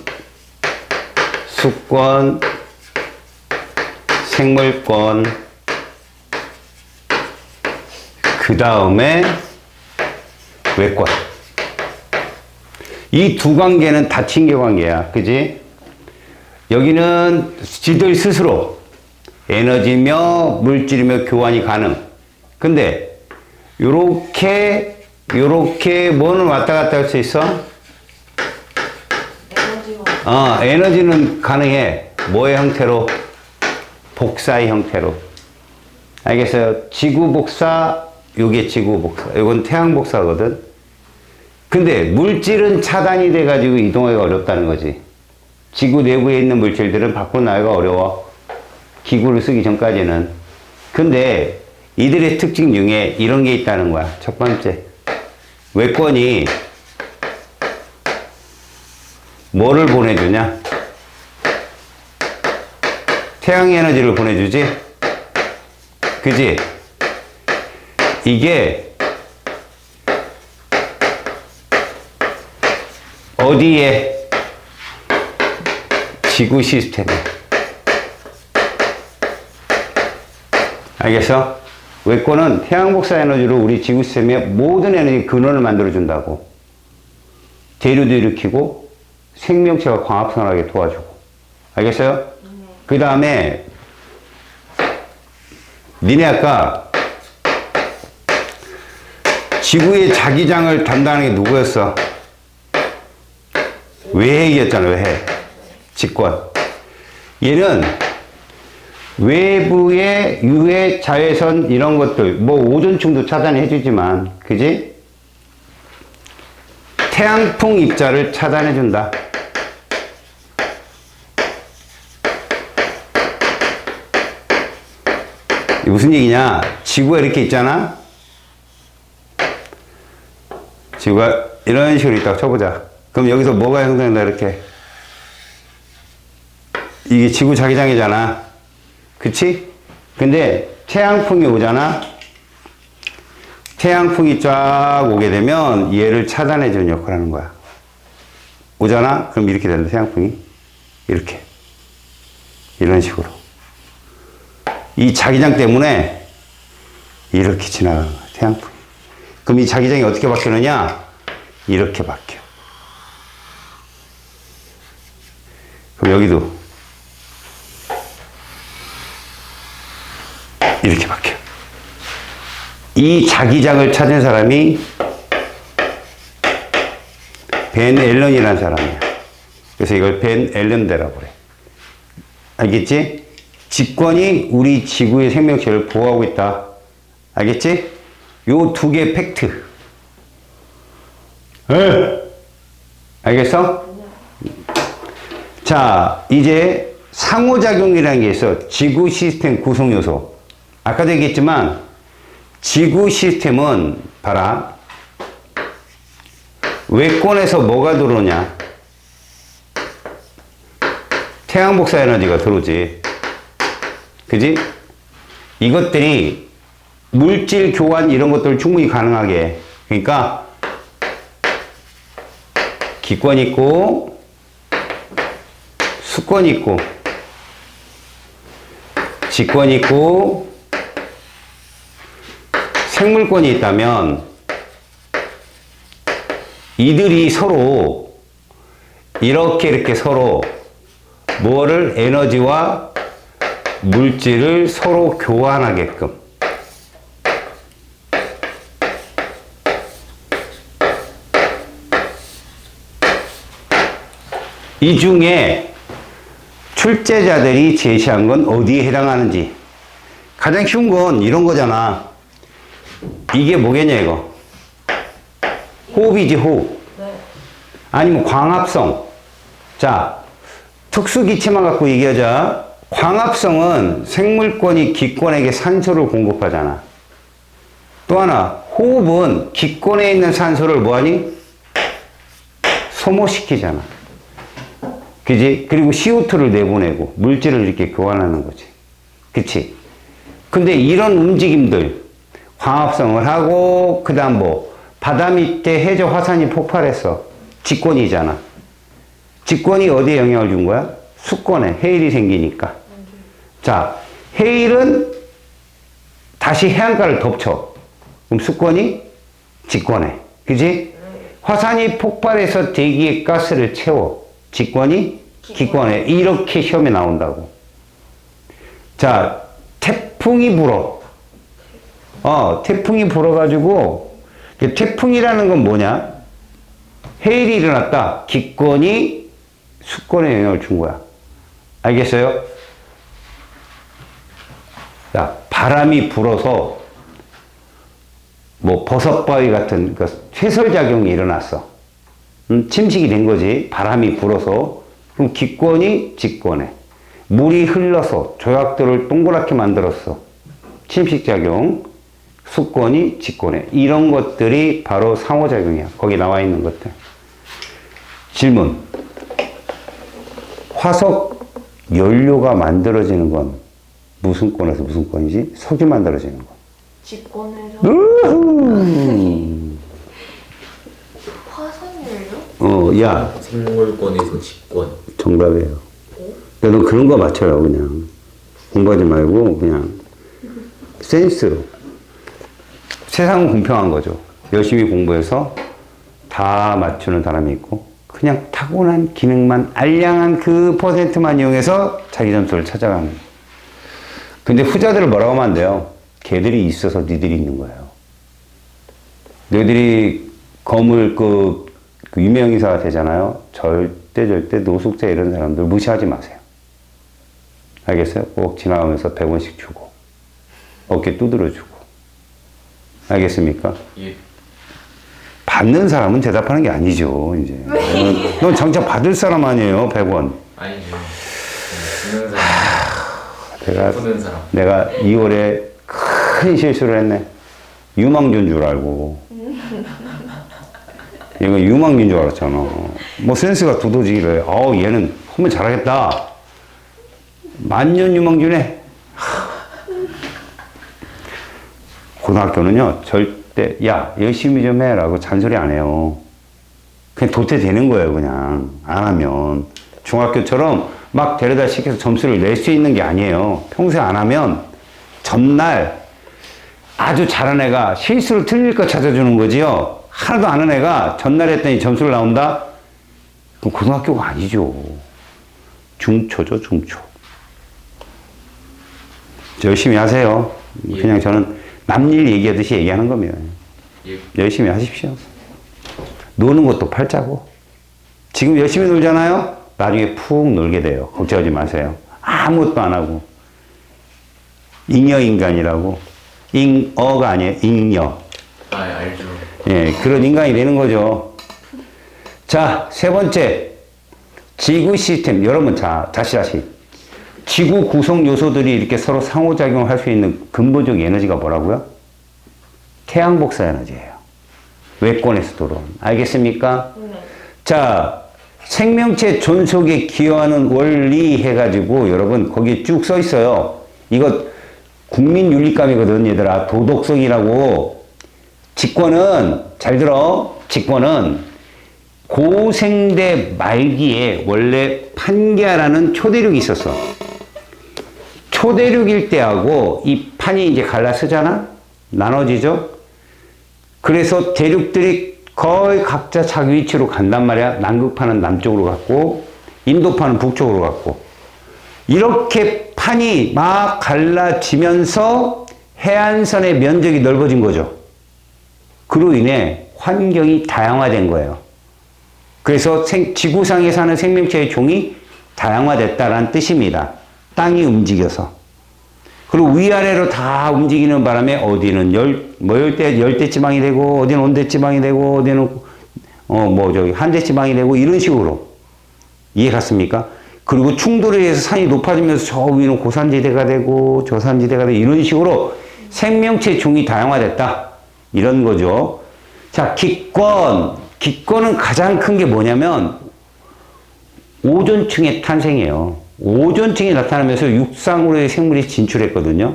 수권, 생물권, 그 다음에 외권. 이 두 관계는 닫힌 개 관계야. 그지? 여기는 지들 스스로 에너지며 물질이며 교환이 가능. 근데 요렇게 뭐는 왔다 갔다 할 수 있어? 에너지만. 에너지는 가능해. 뭐의 형태로? 복사의 형태로. 알겠어요? 지구 복사, 요게 지구 복사. 요건 태양 복사거든. 근데 물질은 차단이 돼가지고 이동하기가 어렵다는 거지. 지구 내부에 있는 물질들은 밖으로 나가기가 어려워. 기구를 쓰기 전까지는. 근데 이들의 특징 중에 이런 게 있다는 거야. 첫 번째. 외권이 뭐를 보내주냐? 태양 에너지를 보내주지? 그지? 이게 어디에? 지구 시스템에. 알겠어? 외권은 태양 복사 에너지로 우리 지구 시스템의 모든 에너지 근원을 만들어준다고. 대류도 일으키고 생명체가 광합성하게 도와주고. 알겠어요? 그 다음에 니네 아까 지구의 자기장을 담당하는 게 누구였어? 외핵이었잖아. 외핵. 직권. 얘는 외부의 유해, 자외선 이런 것들, 뭐 오존층도 차단해 주지만, 그지? 태양풍 입자를 차단해 준다. 무슨 얘기냐? 지구가 이렇게 있잖아? 지구가 이런 식으로 있다고 쳐보자. 그럼 여기서 뭐가 형성된다, 이렇게. 이게 지구 자기장이잖아. 그치? 근데 태양풍이 오잖아? 태양풍이 쫙 오게 되면 얘를 차단해주는 역할을 하는 거야. 오잖아? 그럼 이렇게 된다, 태양풍이. 이렇게. 이런 식으로. 이 자기장 때문에 이렇게 지나가는 거야, 태양풍이. 그럼 이 자기장이 어떻게 바뀌느냐? 이렇게 바뀌어. 그럼 여기도 이렇게 바뀌어. 이 자기장을 찾은 사람이 벤 앨런이라는 사람이야. 그래서 이걸 벤 앨런대라고 그래. 알겠지? 직권이 우리 지구의 생명체를 보호하고 있다. 알겠지? 요 두 개 팩트. 알겠어? 자, 이제 상호작용이라는 게 있어. 지구 시스템 구성 요소. 아까도 얘기했지만 지구 시스템은 봐라. 외권에서 뭐가 들어오냐? 태양 복사 에너지가 들어오지. 그지? 이것들이 물질 교환 이런 것들을 충분히 가능하게 해. 그러니까 기권 있고 수권 있고 직권 있고 생물권이 있다면 이들이 서로 이렇게 서로 뭐를 에너지와 물질을 서로 교환하게끔 이 중에 출제자들이 제시한 건 어디에 해당하는지 가장 쉬운 건 이런 거잖아. 이게 뭐겠냐 이거. 호흡이지 호흡. 네. 아니면 광합성. 자, 특수기체만 갖고 얘기하자. 광합성은 생물권이 기권에게 산소를 공급하잖아. 또 하나 호흡은 기권에 있는 산소를 뭐하니? 소모시키잖아. 그지? 그리고 CO2를 내보내고 물질을 이렇게 교환하는 거지. 그치? 근데 이런 움직임들 광합성을 하고 그 다음 뭐 바다 밑에 해저 화산이 폭발했어. 직권이잖아. 직권이 어디에 영향을 준 거야? 수권에 해일이 생기니까. 자, 해일은 다시 해안가를 덮쳐. 그럼 수권이 직권에. 그지? 화산이 폭발해서 대기에 가스를 채워. 직권이 기권에. 이렇게 시험에 나온다고. 자, 태풍이 불어. 태풍이 불어가지고, 태풍이라는 건 뭐냐? 해일이 일어났다. 기권이 수권에 영향을 준 거야. 알겠어요? 자, 바람이 불어서, 뭐, 버섯바위 같은 쇠설작용이 일어났어. 침식이 된 거지. 바람이 불어서. 그럼 기권이 직권에. 물이 흘러서 조약돌을 동그랗게 만들었어. 침식작용. 수권이 직권에. 이런 것들이 바로 상호작용이야. 거기 나와 있는 것들. 질문. 화석 연료가 만들어지는 건 무슨 권에서 무슨 권이지? 석유 만들어지는 건. 직권에서 화산연료? 야. 생물권에서 직권. 정답이에요. 너 그런 거 맞춰요, 그냥. 공부하지 말고, 그냥. 센스로. 세상은 공평한 거죠. 열심히 공부해서 다 맞추는 사람이 있고, 그냥 타고난 기능만, 알량한 그 퍼센트만 이용해서 자기 점수를 찾아가는. 근데 후자들을 뭐라고 하면 안 돼요. 걔들이 있어서 니들이 있는 거예요. 너희들이 거물 그 유명인사가 되잖아요. 절대 노숙자 이런 사람들 무시하지 마세요. 알겠어요? 꼭 지나가면서 100원씩 주고 어깨 두드려 주고. 알겠습니까? 예. 받는 사람은 대답하는 게 아니죠, 이제. 넌 장차 받을 사람 아니에요, 100원. 아니죠. 주는 사람. 푸는 사람. 내가 2월에 큰 실수를 했네. 유망주인 줄 알고. 얘가 유망주인 줄 알았잖아. 뭐 센스가 두더지기를. 얘는 하면 잘하겠다. 만년 유망주네. 고등학교는요, 절대 때, 야, 열심히 좀 해라고 잔소리 안 해요. 그냥 도태되는 거예요, 그냥. 안 하면. 중학교처럼 막 데려다 시켜서 점수를 낼 수 있는 게 아니에요. 평소에 안 하면 전날 아주 잘한 애가 실수를 틀릴 거 찾아주는 거지요. 하나도 안 한 애가 전날 했더니 점수를 나온다? 그럼 고등학교가 아니죠. 중초죠, 중초. 열심히 하세요. 그냥 저는 남일 얘기하듯이 얘기하는 겁니다. 예. 열심히 하십시오. 노는 것도 팔자고. 지금 열심히 놀잖아요? 나중에 푹 놀게 돼요. 걱정하지 마세요. 아무것도 안 하고. 잉여인간이라고. 잉어가 아니에요. 잉여. 아, 알죠. 예, 그런 인간이 되는 거죠. 자, 세 번째. 지구 시스템. 여러분, 자, 다시. 지구 구성 요소들이 이렇게 서로 상호작용을 할 수 있는 근본적 에너지가 뭐라고요? 태양 복사 에너지예요. 외권에서 들어온. 알겠습니까? 네. 자, 생명체 존속에 기여하는 원리 해가지고 여러분 거기에 쭉 써 있어요. 이거 국민윤리감이거든, 얘들아. 도덕성이라고. 직권은, 잘 들어. 직권은 고생대 말기에 원래 판기아라는 초대륙이 있었어. 초대륙일 때하고 이 판이 이제 갈라 쓰잖아? 나눠지죠? 그래서 대륙들이 거의 각자 자기 위치로 간단 말이야. 남극판은 남쪽으로 갔고, 인도판은 북쪽으로 갔고. 이렇게 판이 막 갈라지면서 해안선의 면적이 넓어진 거죠. 그로 인해 환경이 다양화된 거예요. 그래서 지구상에 사는 생명체의 종이 다양화됐다는 뜻입니다. 땅이 움직여서. 그리고 위아래로 다 움직이는 바람에 어디는 열대지방이 되고, 어디는 온대지방이 되고, 어디는 한대지방이 되고, 이런 식으로. 이해 갔습니까? 그리고 충돌에 의해서 산이 높아지면서 저 위는 고산지대가 되고, 저산지대가 되고, 이런 식으로 생명체 종이 다양화됐다. 이런 거죠. 자, 기권. 기권은 가장 큰 게 뭐냐면, 오존층의 탄생이에요. 오존층이 나타나면서 육상으로의 생물이 진출했거든요.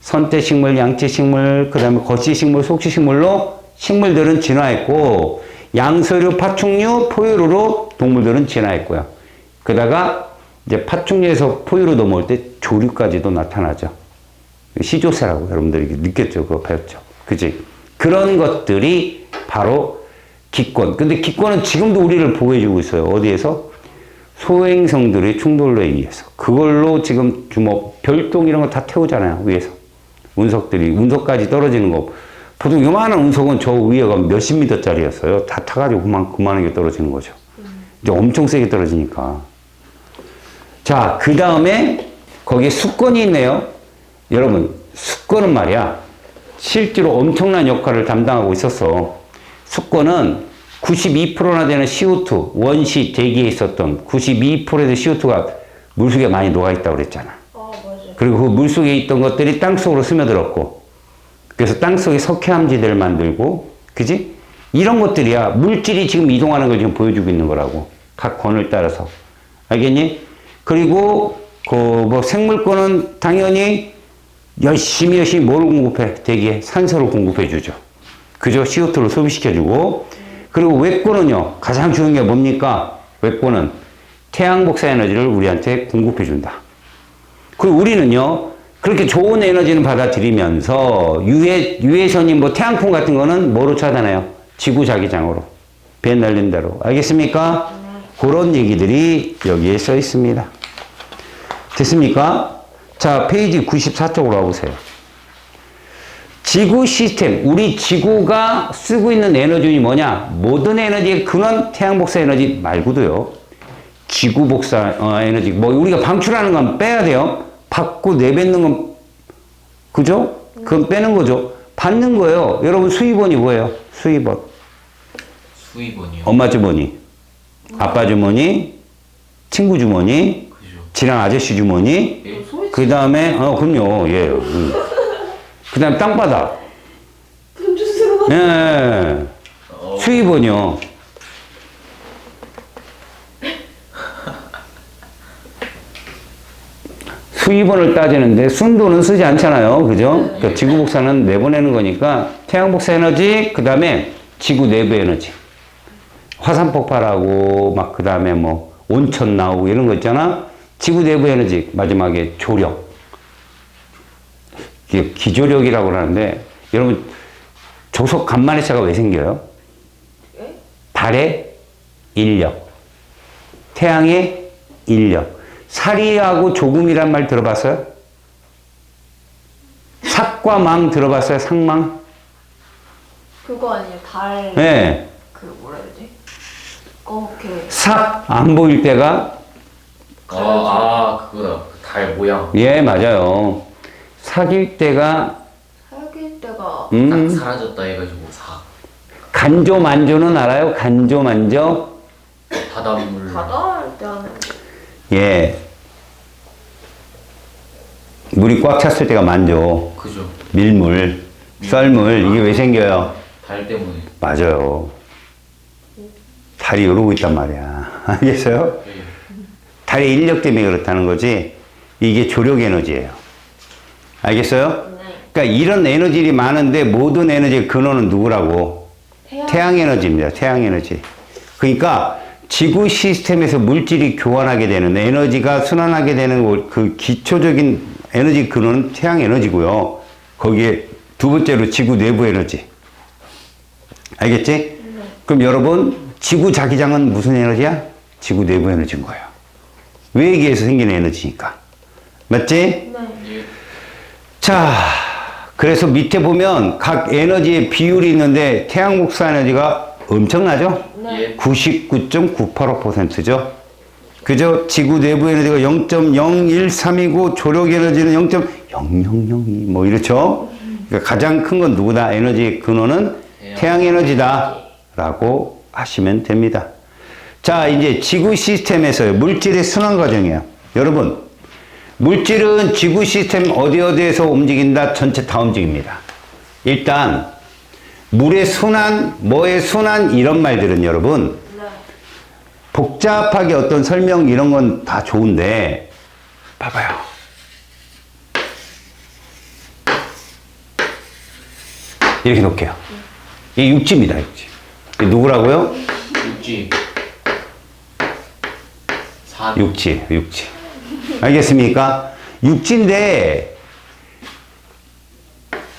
선대식물, 양체식물, 그 다음에 거치식물, 속치식물로 식물들은 진화했고, 양서류, 파충류, 포유류로 동물들은 진화했고요. 그러다가 이제 파충류에서 포유류 넘어올 때 조류까지도 나타나죠. 시조새라고 여러분들이 느꼈죠? 그거 배웠죠? 그지? 그런 것들이 바로 기권. 근데 기권은 지금도 우리를 보호해주고 있어요. 어디에서? 소행성들의 충돌로 의해서. 그걸로 지금 별똥 이런 거 다 태우잖아요. 위에서. 운석까지 떨어지는 거. 보통 요만한 운석은 저 위에가 몇십 미터짜리였어요. 다 타가지고 그만하게 떨어지는 거죠. 이제 엄청 세게 떨어지니까. 자, 그 다음에 거기에 수권이 있네요. 여러분, 수권은 말이야. 실제로 엄청난 역할을 담당하고 있었어. 수권은 92%나 되는 CO2, 원시 대기에 있었던 92%의 CO2가 물속에 많이 녹아있다고 그랬잖아. 맞아요. 그리고 그 물속에 있던 것들이 땅속으로 스며들었고, 그래서 땅속에 석회암지대를 만들고, 그지? 이런 것들이야. 물질이 지금 이동하는 걸 지금 보여주고 있는 거라고. 각 권을 따라서. 알겠니? 그리고, 생물권은 당연히 열심히 뭐를 공급해? 대기에 산소를 공급해 주죠. 그죠? CO2를 소비시켜주고, 그리고 외권은요, 가장 중요한 게 뭡니까? 외권은 태양 복사 에너지를 우리한테 공급해 준다. 그리고 우리는요, 그렇게 좋은 에너지는 받아들이면서 유해선이 태양풍 같은 거는 뭐로 차단해요? 지구 자기장으로. 배 날린 대로. 알겠습니까? 그런 얘기들이 여기에 써 있습니다. 됐습니까? 자, 페이지 94쪽으로 와보세요. 지구 시스템, 우리 지구가 쓰고 있는 에너지이 뭐냐? 모든 에너지의 근원 태양 복사 에너지 말고도요. 지구 복사 에너지, 우리가 방출하는 건 빼야 돼요. 받고 내뱉는 건, 그죠? 그건 빼는 거죠. 받는 거예요. 여러분 수입원이 뭐예요? 수입원. 수입원이요. 엄마 주머니, 아빠 주머니, 친구 주머니, 그죠. 지랑 아저씨 주머니, 예? 그 다음에, 그럼요, 예. 그 다음에 땅바닥. 좀 주세요. 예. 수입원이요. 수입원을 따지는데 순도는 쓰지 않잖아요. 그죠? 그러니까 지구 복사는 내보내는 거니까 태양 복사 에너지, 그 다음에 지구 내부 에너지. 화산 폭발하고, 막, 그 다음에 뭐, 온천 나오고 이런 거 있잖아? 지구 내부 에너지, 마지막에 조력. 이게 기조력이라고 하는데, 여러분, 조속 간만에차가 왜 생겨요? 달의 인력. 태양의 인력. 사리하고 조금이란 말 들어봤어요? 삭과 망 들어봤어요? 상망? 그거 아니에요? 달. 네. 그 뭐라 해야 되지? 검게. 삭 안 보일 때가 그거다. 그 달 모양. 예, 맞아요. 삭일 때가 살길 때가 딱 사라졌다 해가지고 간조 만조는 알아요? 간조 만조? 바닷물. 바다할 때 하는. 예. 물이 꽉 찼을 때가 만조. 그죠. 밀물, 썰물. 이게 왜 생겨요? 달 때문에. 맞아요. 달이 이러고 있단 말이야. 알겠어요? 예. 달의 인력 때문에 그렇다는 거지. 이게 조력 에너지예요. 알겠어요? 네. 그러니까 이런 에너지들이 많은데 모든 에너지의 근원은 누구라고? 태양 에너지입니다. 태양 에너지. 그러니까 지구 시스템에서 물질이 교환하게 되는 에너지가 순환하게 되는 그 기초적인 에너지 근원은 태양 에너지고요. 거기에 두 번째로 지구 내부 에너지. 알겠지? 네. 그럼 여러분, 지구 자기장은 무슨 에너지야? 지구 내부 에너지인 거예요. 외계에서 생기는 에너지니까. 맞지? 네. 예. 자, 그래서 밑에 보면 각 에너지의 비율이 있는데 태양 복사 에너지가 엄청나죠? 예. 99.985%죠. 그죠? 지구 내부 에너지가 0.0133이고 조력 에너지는 0.0002 뭐 이렇죠? 그러니까 가장 큰 건 누구다? 에너지의 근원은 태양 에너지다 라고 하시면 됩니다. 자, 이제 지구 시스템에서의 물질의 순환 과정이에요. 여러분, 물질은 지구 시스템 어디에서 움직인다? 전체 다 움직입니다. 일단 물의 순환, 뭐의 순환 이런 말들은 여러분 네. 복잡하게 어떤 설명 이런 건 다 좋은데 봐봐요. 이렇게 놓을게요. 이게 육지입니다. 육지. 이게 누구라고요? 육지. 산. 육지. 육지. 알겠습니까? 육지인데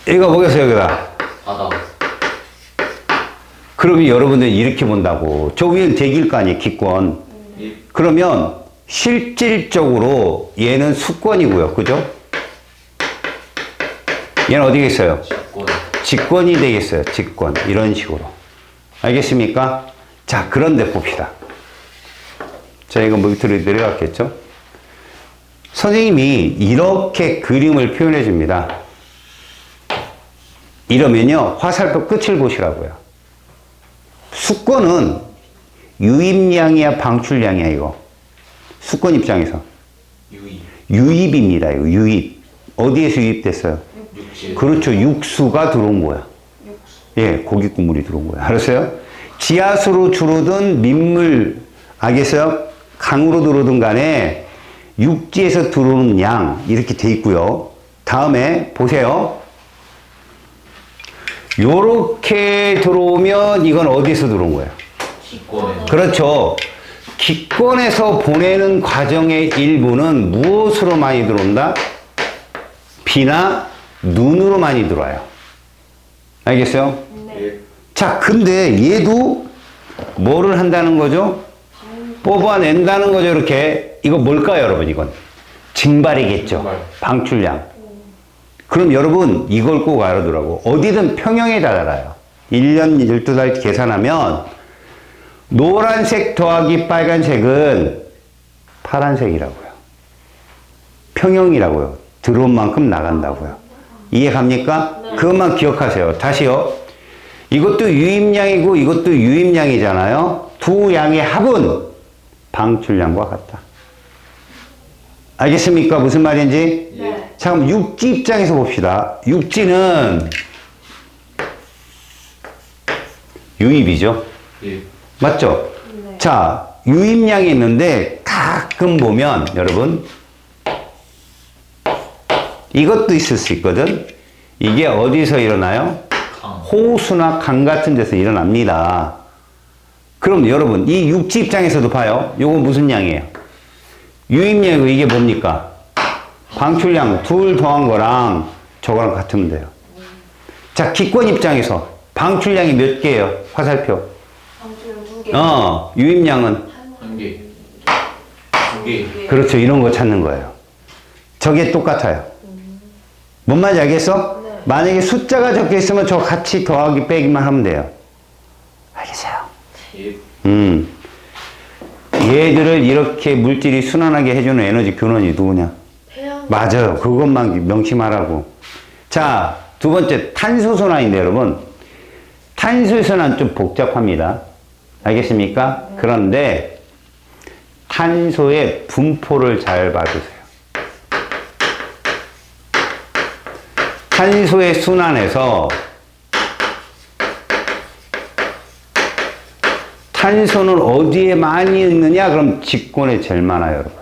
얘가 뭐겠어요? 여기다. 바다. 그러면 여러분들 이렇게 본다고. 저 위엔 대기일 거 아니에요, 기권. 예. 그러면 실질적으로 얘는 수권이고요. 그죠? 얘는 어디겠어요? 직권. 직권이 되겠어요. 직권. 이런 식으로. 알겠습니까? 자, 그런데 봅시다. 자, 이거 뭐 밑으로 내려갔겠죠? 선생님이 이렇게 그림을 표현해 줍니다. 이러면요, 화살표 끝을 보시라고요. 수권은 유입량이야, 방출량이야, 이거. 수권 입장에서. 유입. 유입입니다, 이거. 유입. 어디에서 유입됐어요? 육지. 그렇죠. 육수가 들어온 거야. 예, 고기 국물이 들어온 거야. 알았어요? 지하수로 줄어든 민물, 알겠어요? 강으로 들어오든 간에 육지에서 들어오는 양, 이렇게 돼 있고요. 다음에 보세요. 요렇게 들어오면 이건 어디서 들어온 거예요? 직권에. 그렇죠. 기권에서 보내는 과정의 일부는 무엇으로 많이 들어온다? 비나 눈으로 많이 들어와요. 알겠어요? 예. 자, 근데 얘도 뭐를 한다는 거죠? 뽑아낸다는 거죠, 이렇게. 이거 뭘까요, 여러분, 이건? 증발이겠죠. 증발. 방출량. 그럼 여러분, 이걸 꼭 알아두라고. 어디든 평형에다 달아요. 1년 12달 계산하면, 노란색 더하기 빨간색은 파란색이라고요. 평형이라고요. 들어온 만큼 나간다고요. 이해 갑니까? 네. 그것만 기억하세요. 다시요. 이것도 유입량이고 이것도 유입량이잖아요. 두 양의 합은 방출량과 같다. 알겠습니까? 무슨 말인지? 네. 자, 그럼 육지 입장에서 봅시다. 육지는 유입이죠. 예. 맞죠? 네. 자, 유입량이 있는데 가끔 보면 여러분 이것도 있을 수 있거든. 이게 어디서 일어나요? 강. 호수나 강 같은 데서 일어납니다. 그럼 여러분 이 육지 입장에서도 봐요. 요거 무슨 양이에요? 유입량이고 이게 뭡니까? 방출량 둘 더한 거랑 저거랑 같으면 돼요. 자, 기권 입장에서 방출량이 몇 개예요? 화살표. 방출 2개. 유입량은? 1개. 2개. 그렇죠. 이런 거 찾는 거예요. 저게 똑같아요. 뭔 말인지 알겠어? 네. 만약에 숫자가 적혀 있으면 저 같이 더하기 빼기만 하면 돼요. 알겠어요? 예. 얘들을 이렇게 물질이 순환하게 해주는 에너지 근원이 누구냐? 태양. 맞아요. 그것만 명심하라고. 자, 두 번째 탄소순환인데 여러분. 탄소순환 좀 복잡합니다. 알겠습니까? 그런데 탄소의 분포를 잘 봐주세요. 탄소의 순환에서 탄소는 어디에 많이 있느냐? 그럼 직권에 제일 많아요, 여러분.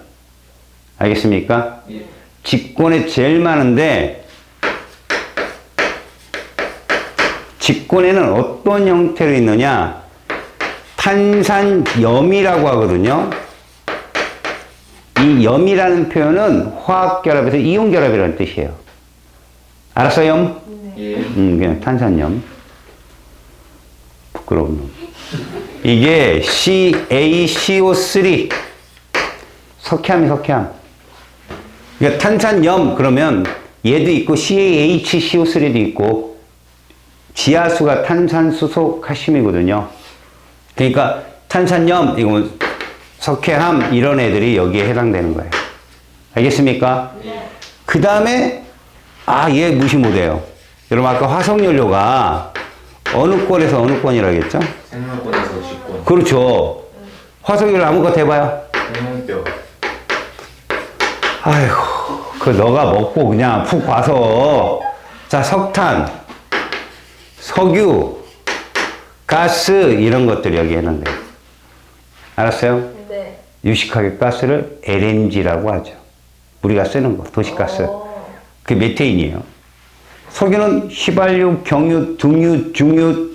알겠습니까? 예. 직권에 제일 많은데 직권에는 어떤 형태로 있느냐? 탄산염이라고 하거든요. 이 염이라는 표현은 화학결합에서 이온결합이라는 뜻이에요. 알았어요, 염? 예. 그냥 탄산염. 부끄러운 놈. 이게 CaCO3 석회암이 석회암. 그러니까 탄산염 그러면 얘도 있고 CaHCO3도 있고 지하수가 탄산수소 칼슘이거든요. 그러니까 탄산염 이거 석회암 이런 애들이 여기에 해당되는 거예요. 알겠습니까? 그 다음에 얘 무시 못해요. 여러분 아까 화석연료가 어느 권에서 어느 권이라고 했죠? 생물권에서 직권. 그렇죠. 화석연료 아무것도 해봐요. 생명뼈. 아이고, 그 너가 먹고 그냥 푹 봐서. 자, 석탄, 석유, 가스 이런 것들이 여기 해당돼요. 알았어요? 네. 유식하게 가스를 LNG라고 하죠. 우리가 쓰는 거, 도시가스. 그게 메테인이에요. 석유는 휘발유, 경유, 등유, 중유,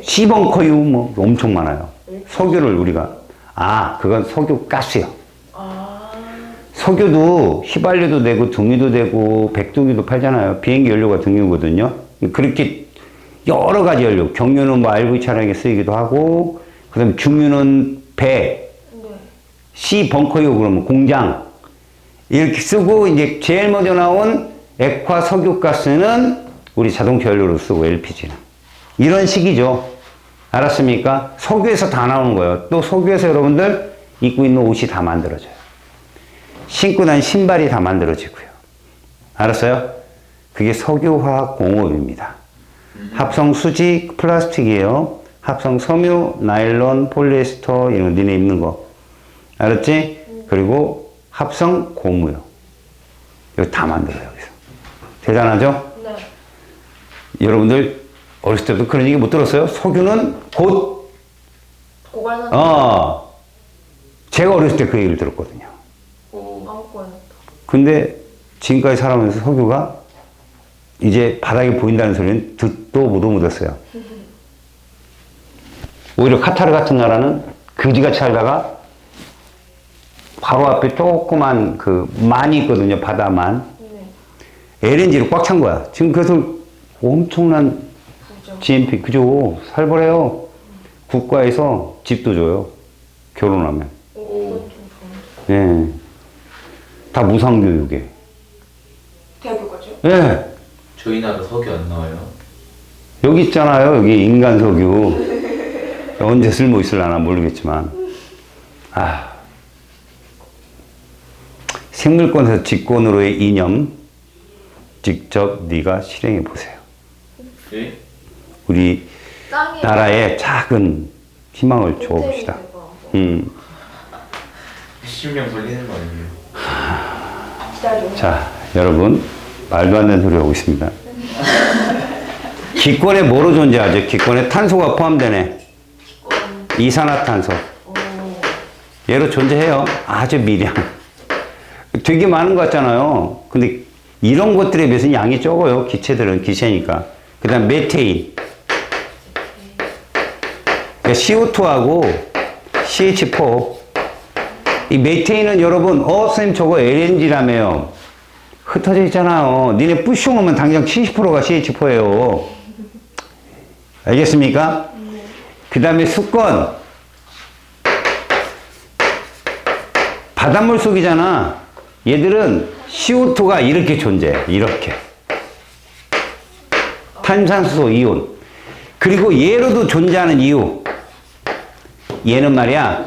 시벙커유 뭐 엄청 많아요. 석유를 우리가 그건 석유 가스요. 석유도 휘발유도 되고 등유도 되고 백등유도 팔잖아요. 비행기 연료가 등유거든요. 그렇게 여러 가지 연료. 경유는 뭐 RV 차량에 쓰이기도 하고, 그다음에 중유는 배, 시벙커유 그러면 공장 이렇게 쓰고 이제 제일 먼저 나온 액화 석유가스는 우리 자동차 연료로 쓰고 LPG는 이런 식이죠. 알았습니까? 석유에서 다 나오는 거예요. 또 석유에서 여러분들 입고 있는 옷이 다 만들어져요. 신고 난 신발이 다 만들어지고요. 알았어요? 그게 석유화학공업입니다. 합성 수지 플라스틱이에요. 합성 섬유, 나일론, 폴리에스터 이런 거 니네 입는 거. 알았지? 그리고 합성 고무요. 이거 다 만들어요, 여기서. 대단하죠? 네. 여러분들 어렸을 때부터 그런 얘기 못 들었어요? 석유는 곧 고갈난. 제가 어렸을 때 그 얘기를 들었거든요. 오. 아무거나. 근데 지금까지 살아오면서 석유가 이제 바닥에 보인다는 소리는 듣도 못 묻었어요. 오히려 카타르 같은 나라는 그지같이 살다가 바로 앞에 조그만 만이 있거든요. 바다만. LNG로 꽉 찬 거야. 지금 그래서 엄청난 GNP, 그죠? 살벌해요. 국가에서 집도 줘요. 결혼하면. 예. 다 무상교육에. 대학교까지요? 예. 저희 나라 석유 안 나와요. 여기 있잖아요. 여기 인간석유. 언제 쓸모 있을라나 모르겠지만. 생물권에서 직권으로의 이념 직접 네가 실행해 보세요. 예? 우리 땅에 나라에 작은 희망을 줘봅시다. 10년 걸리는 거 아니에요? 기다려. 자, 여러분 말도 안 되는 소리 하고 있습니다. 기권에 뭐로 존재하죠? 기권에 탄소가 포함되네. 이산화탄소. 얘로 존재해요. 아주 미량. 되게 많은 것 같잖아요. 근데 이런 것들에 비해서는 양이 적어요. 기체들은 기체니까. 그 다음 메테인. 그러니까 CO2하고 CH4. 이 메테인은 여러분, 선생님 저거 LNG라며요. 흩어져 있잖아요. 니네 뿌숑 오면 당장 70%가 CH4예요. 알겠습니까? 그 다음에 수건. 바닷물 속이잖아. 얘들은 CO2가 이렇게 존재해. 이렇게. 탄산수소 이온. 그리고 얘로도 존재하는 이유. 얘는 말이야.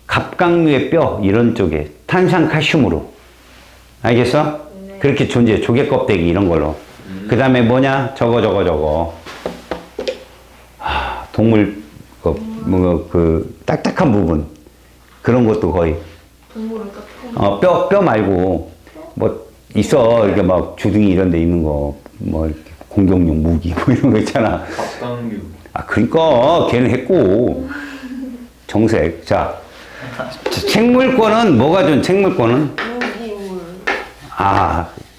갑각류의 뼈 이런 쪽에 탄산칼슘으로. 알겠어? 그렇게 존재해. 조개 껍데기 이런 걸로. 그 다음에 뭐냐? 저거. 동물 딱딱한 부분. 그런 것도 거의. 동물은 또 뼈 말고, 뭐, 있어. 이렇게 막 주둥이 이런 데 있는 거, 뭐, 이렇게 공격용 무기, 뭐 이런 거 있잖아. 박강규. 그러니까, 걔는 했고. 정색. 자, 생물권은 뭐가 좋은, 생물권은?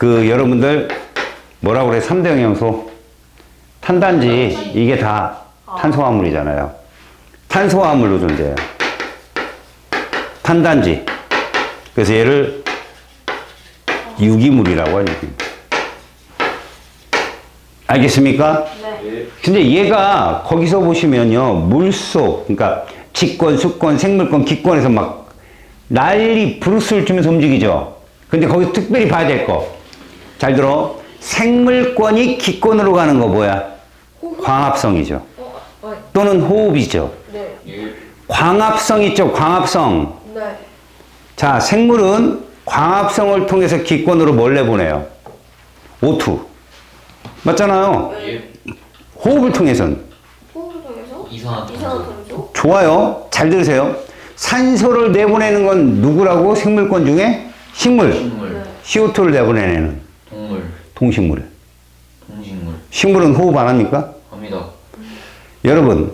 무기물. 여러분들, 뭐라고 그래? 3대 영양소. 탄단지, 이게 다 탄소화물이잖아요. 탄소화물로 존재해요. 탄단지. 그래서 얘를 유기물이라고 하죠. 알겠습니까? 네. 예. 근데 얘가 거기서 보시면요. 물속, 그러니까 직권, 수권, 생물권, 기권에서 막 난리 브루스를 주면서 움직이죠. 근데 거기서 특별히 봐야 될 거. 잘 들어. 생물권이 기권으로 가는 거 뭐야? 광합성이죠. 또는 호흡이죠. 네. 예. 광합성 있죠. 광합성. 네. 자, 생물은 광합성을 통해서 기권으로 뭘 내보내요? O2. 맞잖아요. 예. 호흡을 통해서는. 호흡을 통해서 이산화탄소. 이산화탄소. 좋아요. 잘 들으세요. 산소를 내보내는 건 누구라고? 생물권 중에? 식물. 식물. 네. CO2를 내보내는 동물. 동식물. 동식물. 식물은 호흡 안 합니까? 합니다. 여러분,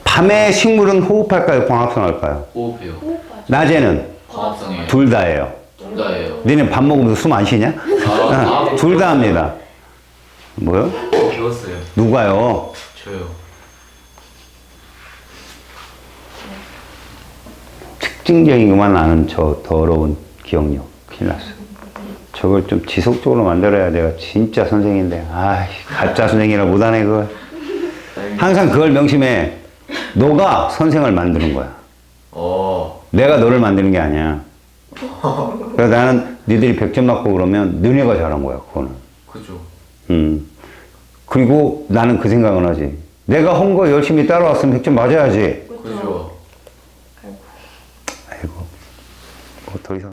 밤에 식물은 호흡할까요? 광합성 할까요? 호흡해요. 호흡하죠. 낮에는 광합성이에요. 둘 다예요. 둘 다예요. 너네 밥 먹으면서 숨 안 쉬냐? 둘 다 합니다. 뭐요? 배웠어요. 누가요? 저요. 특징적인 것만 아는 저 더러운 기억력. 큰일 났어. 저걸 좀 지속적으로 만들어야 내가 진짜 선생인데. 가짜 선생이라 못하네, 그걸. 항상 그걸 명심해. 너가 선생을 만드는 거야. 내가 너를 만드는 게 아니야. 그래서 나는 니들이 100점 맞고 그러면 너네가 잘한 거야, 그거는. 그죠. 그리고 나는 그 생각은 하지. 내가 한 거 열심히 따라왔으면 100점 맞아야지.